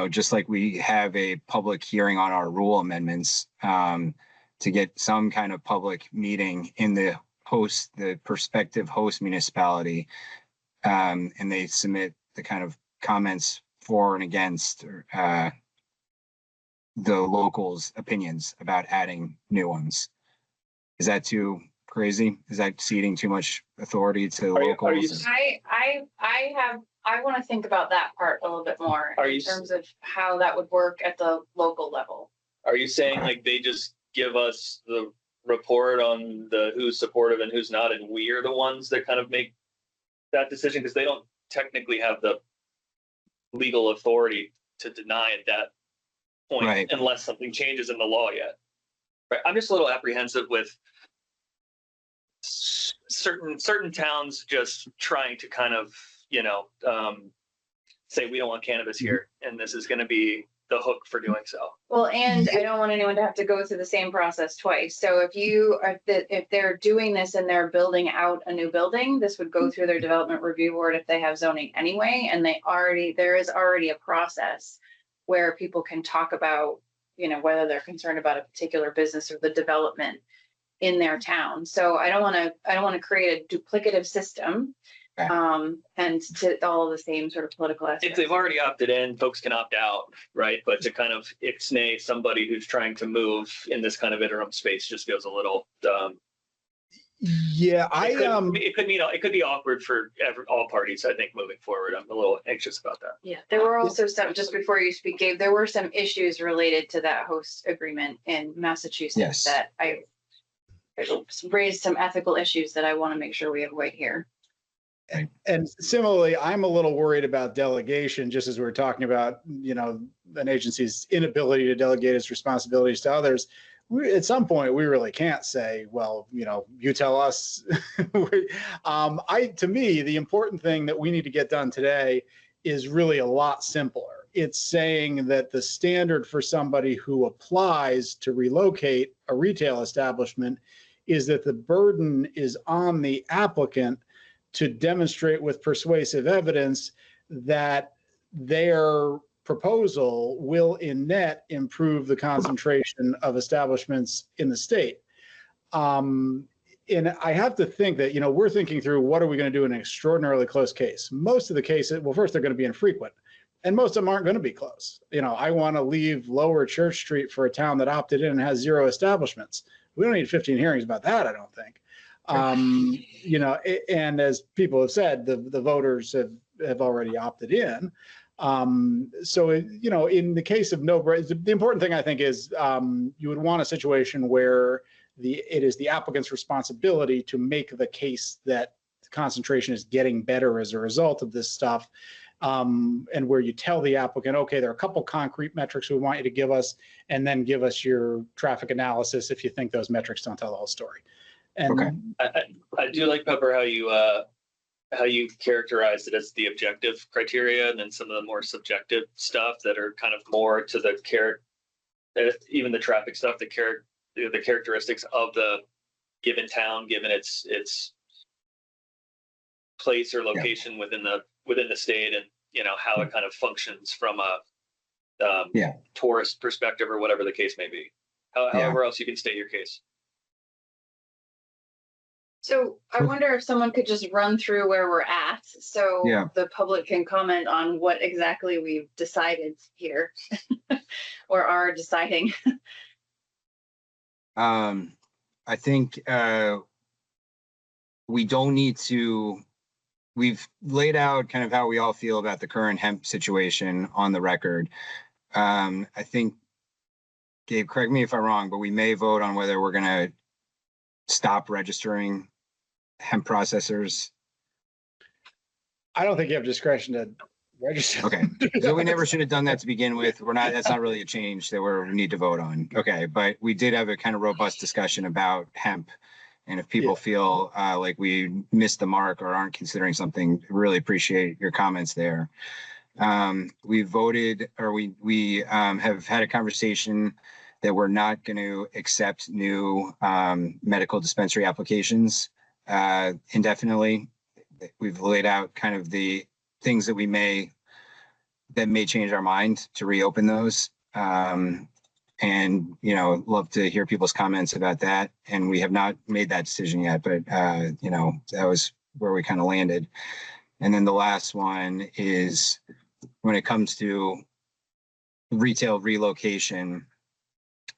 just like we have a public hearing on our rule amendments, to get some kind of public meeting in the prospective host municipality, and they submit the kind of comments for and against the locals' opinions about adding new ones. Is that too crazy? Is that ceding too much authority to locals? I want to think about that part a little bit more in terms of how that would work at the local level. Are you saying like they just give us the report on the who's supportive and who's not, and we are the ones that kind of make that decision, because they don't technically have the legal authority to deny at that point, right, unless something changes in the law yet. Right. I'm just a little apprehensive with certain towns just trying to kind of say we don't want cannabis here, and this is going to be the hook for doing so. Well, and I don't want anyone to have to go through the same process twice. So if they're doing this and they're building out a new building, this would go through their development review board if they have zoning anyway, and there is already a process where people can talk about whether they're concerned about a particular business or the development in their town. So I don't want to create a duplicative system. And to all of the same sort of political aspects. If they've already opted in, folks can opt out, right? But to kind of ixnay somebody who's trying to move in this kind of interim space just feels a little. It could be awkward for all parties, I think, moving forward. I'm a little anxious about that. Yeah, there were also some, just before you speak, Gabe, there were some issues related to that host agreement in Massachusetts that I raised some ethical issues that I want to make sure we avoid here. And similarly, I'm a little worried about delegation, just as we were talking about, an agency's inability to delegate its responsibilities to others. At some point, we really can't say, well, you tell us. To me, the important thing that we need to get done today is really a lot simpler. It's saying that the standard for somebody who applies to relocate a retail establishment is that the burden is on the applicant to demonstrate with persuasive evidence that their proposal will in net improve the concentration of establishments in the state. And I have to think that, we're thinking through what are we going to do in an extraordinarily close case. Most of the cases, well, first, they're going to be infrequent, and most of them aren't going to be close. I want to leave Lower Church Street for a town that opted in and has 0 establishments. We don't need 15 hearings about that, I don't think. And as people have said, the voters have already opted in. So, in the case of the important thing I think is you would want a situation where it is the applicant's responsibility to make the case that the concentration is getting better as a result of this stuff. And where you tell the applicant, okay, there are a couple concrete metrics we want you to give us, and then give us your traffic analysis if you think those metrics don't tell the whole story. And I do like, Pepper, how you characterized it as the objective criteria, and then some of the more subjective stuff that are kind of more to the even the traffic stuff, the characteristics of the given town, given its place or location within the state, and how it kind of functions from Yeah. tourist perspective or whatever the case may be. However else you can state your case. So I wonder if someone could just run through where we're at, so Yeah. the public can comment on what exactly we've decided here or are deciding. I think we don't need to, we've laid out kind of how we all feel about the current hemp situation on the record. I think, Gabe, correct me if I'm wrong, but we may vote on whether we're going to stop registering hemp processors. I don't think you have discretion to register. Okay. So we never should have done that to begin with. That's not really a change that we need to vote on. Okay. But we did have a kind of robust discussion about hemp. And if people feel like we missed the mark or aren't considering something, really appreciate your comments there. We voted, or we have had a conversation that we're not going to accept new medical dispensary applications indefinitely. We've laid out kind of the things that may change our mind to reopen those. And, love to hear people's comments about that. And we have not made that decision yet, but, that was where we kind of landed. And then the last one is when it comes to retail relocation,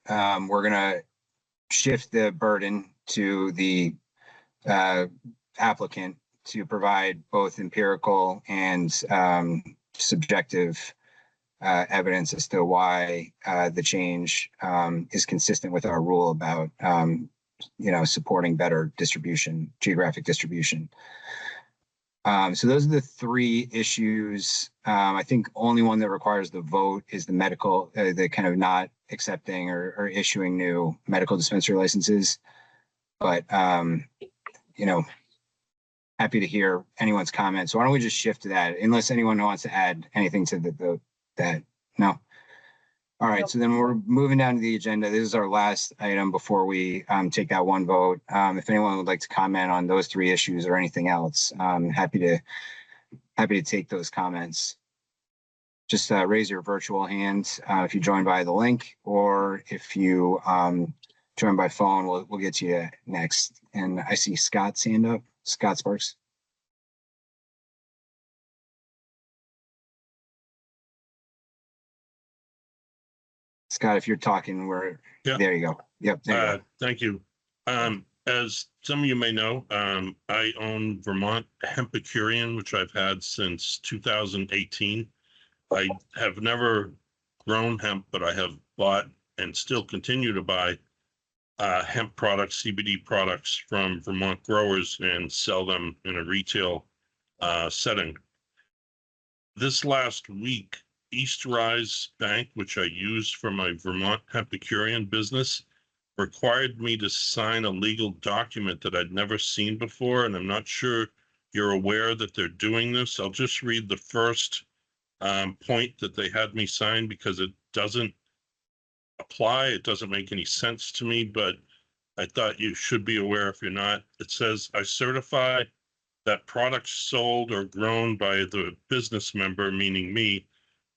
we're going to shift the burden to the applicant to provide both empirical and subjective evidence as to why the change is consistent with our rule about supporting better geographic distribution. So those are the three issues. I think only one that requires the vote is the medical, the kind of not accepting or issuing new medical dispensary licenses. But happy to hear anyone's comments. So why don't we just shift to that, unless anyone wants to add anything to that? No. All right. So then we're moving down to the agenda. This is our last item before we take that one vote. If anyone would like to comment on those three issues or anything else, happy to take those comments. Just raise your virtual hand if you join by the link, or if you join by phone, we'll get to you next. And I see Scott's hand up. Scott Sparks. Scott, if you're talking, there you go. Yep. There you go. Thank you. As some of you may know, I own Vermont Hempicurian, which I've had since 2018. I have never grown hemp, but I have bought and still continue to buy hemp products, CBD products from Vermont growers and sell them in a retail setting. This last week, East Rise Bank, which I use for my Vermont Hempicurian business, required me to sign a legal document that I'd never seen before, and I'm not sure you're aware that they're doing this. I'll just read the first point that they had me sign because it doesn't apply. It doesn't make any sense to me, but I thought you should be aware if you're not. It says, I certify that products sold or grown by the business member, meaning me,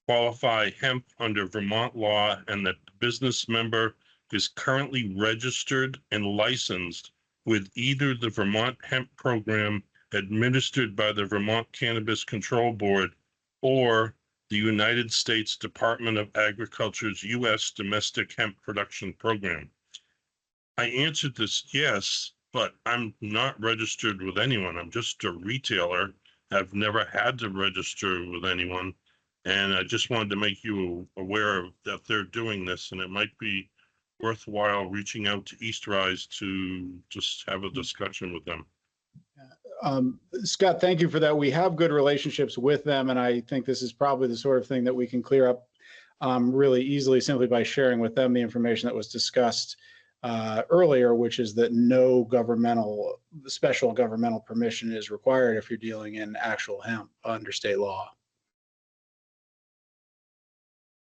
qualify hemp under Vermont law, and that the business member is currently registered and licensed with either the Vermont Hemp Program administered by the Vermont Cannabis Control Board or the United States Department of Agriculture's U.S. Domestic Hemp Production Program. I answered this yes, but I'm not registered with anyone. I'm just a retailer. I've never had to register with anyone. And I just wanted to make you aware of that they're doing this, and it might be worthwhile reaching out to East Rise to just have a discussion with them. Scott, thank you for that. We have good relationships with them, and I think this is probably the sort of thing that we can clear up really easily simply by sharing with them the information that was discussed earlier, which is that no special governmental permission is required if you're dealing in actual hemp under state law.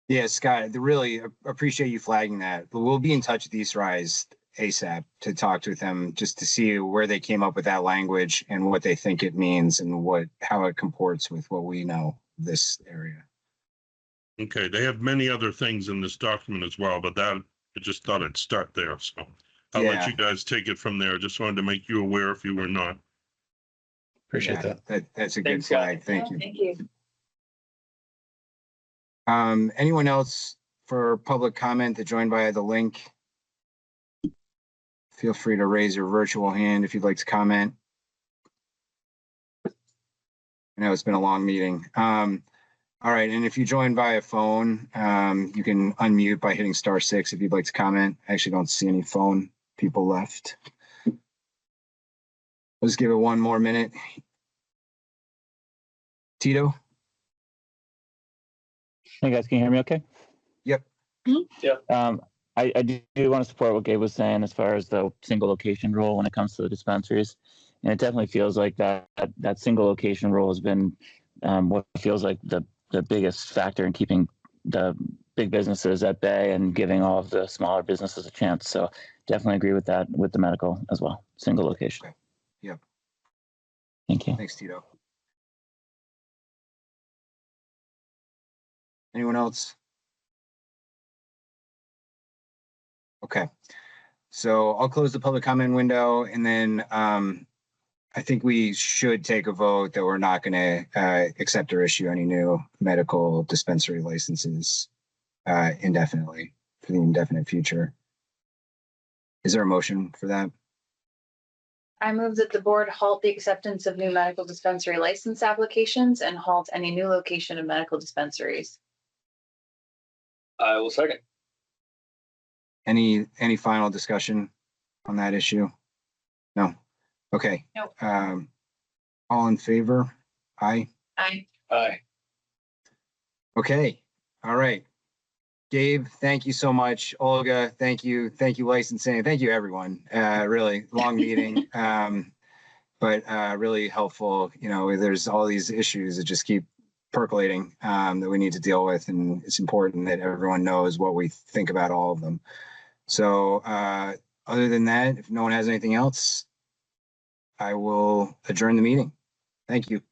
Yeah, Scott, really appreciate you flagging that. But we'll be in touch with East Rise ASAP to talk to them just to see where they came up with that language and what they think it means and how it comports with what we know this area. Okay, they have many other things in this document as well, but that, I just thought I'd start there, so I'll let Yeah. you guys take it from there. Just wanted to make you aware if you were not. Appreciate Yeah, that. That's a good Thanks, Scott. flag. Thank you. Thank you. Anyone else for public comment that joined via the link? Feel free to raise your virtual hand if you'd like to comment. I know it's been a long meeting. All right, and if you join via phone, you can unmute by hitting *6 if you'd like to comment. I actually don't see any phone people left. Let's give it one more minute. Tito? Hey guys, can you hear me okay? Yep. I do want to support what Gabe was saying as far as the single location rule when it comes to the dispensaries. And it definitely feels like that single location rule has been what feels like the biggest factor in keeping the big businesses at bay and giving all of the smaller businesses a chance. So definitely agree with that with the medical as well. Single location. Okay. Yep. Thank you. Thanks, Tito. Anyone else? Okay. So I'll close the public comment window, and then I think we should take a vote that we're not going to accept or issue any new medical dispensary licenses indefinitely for the indefinite future. Is there a motion for that? I move that the board halt the acceptance of new medical dispensary license applications and halt any new location of medical dispensaries. I will second. Any final discussion on that issue? No. Okay. Nope. All in favor? Aye. Aye. Aye. Okay. All right. Gabe, thank you so much. Olga, thank you. Thank you, licensing. Thank you, everyone. Really long meeting, but really helpful. You know, there's all these issues that just keep percolating that we need to deal with, and it's important that everyone knows what we think about all of them. So other than that, if no one has anything else, I will adjourn the meeting. Thank you.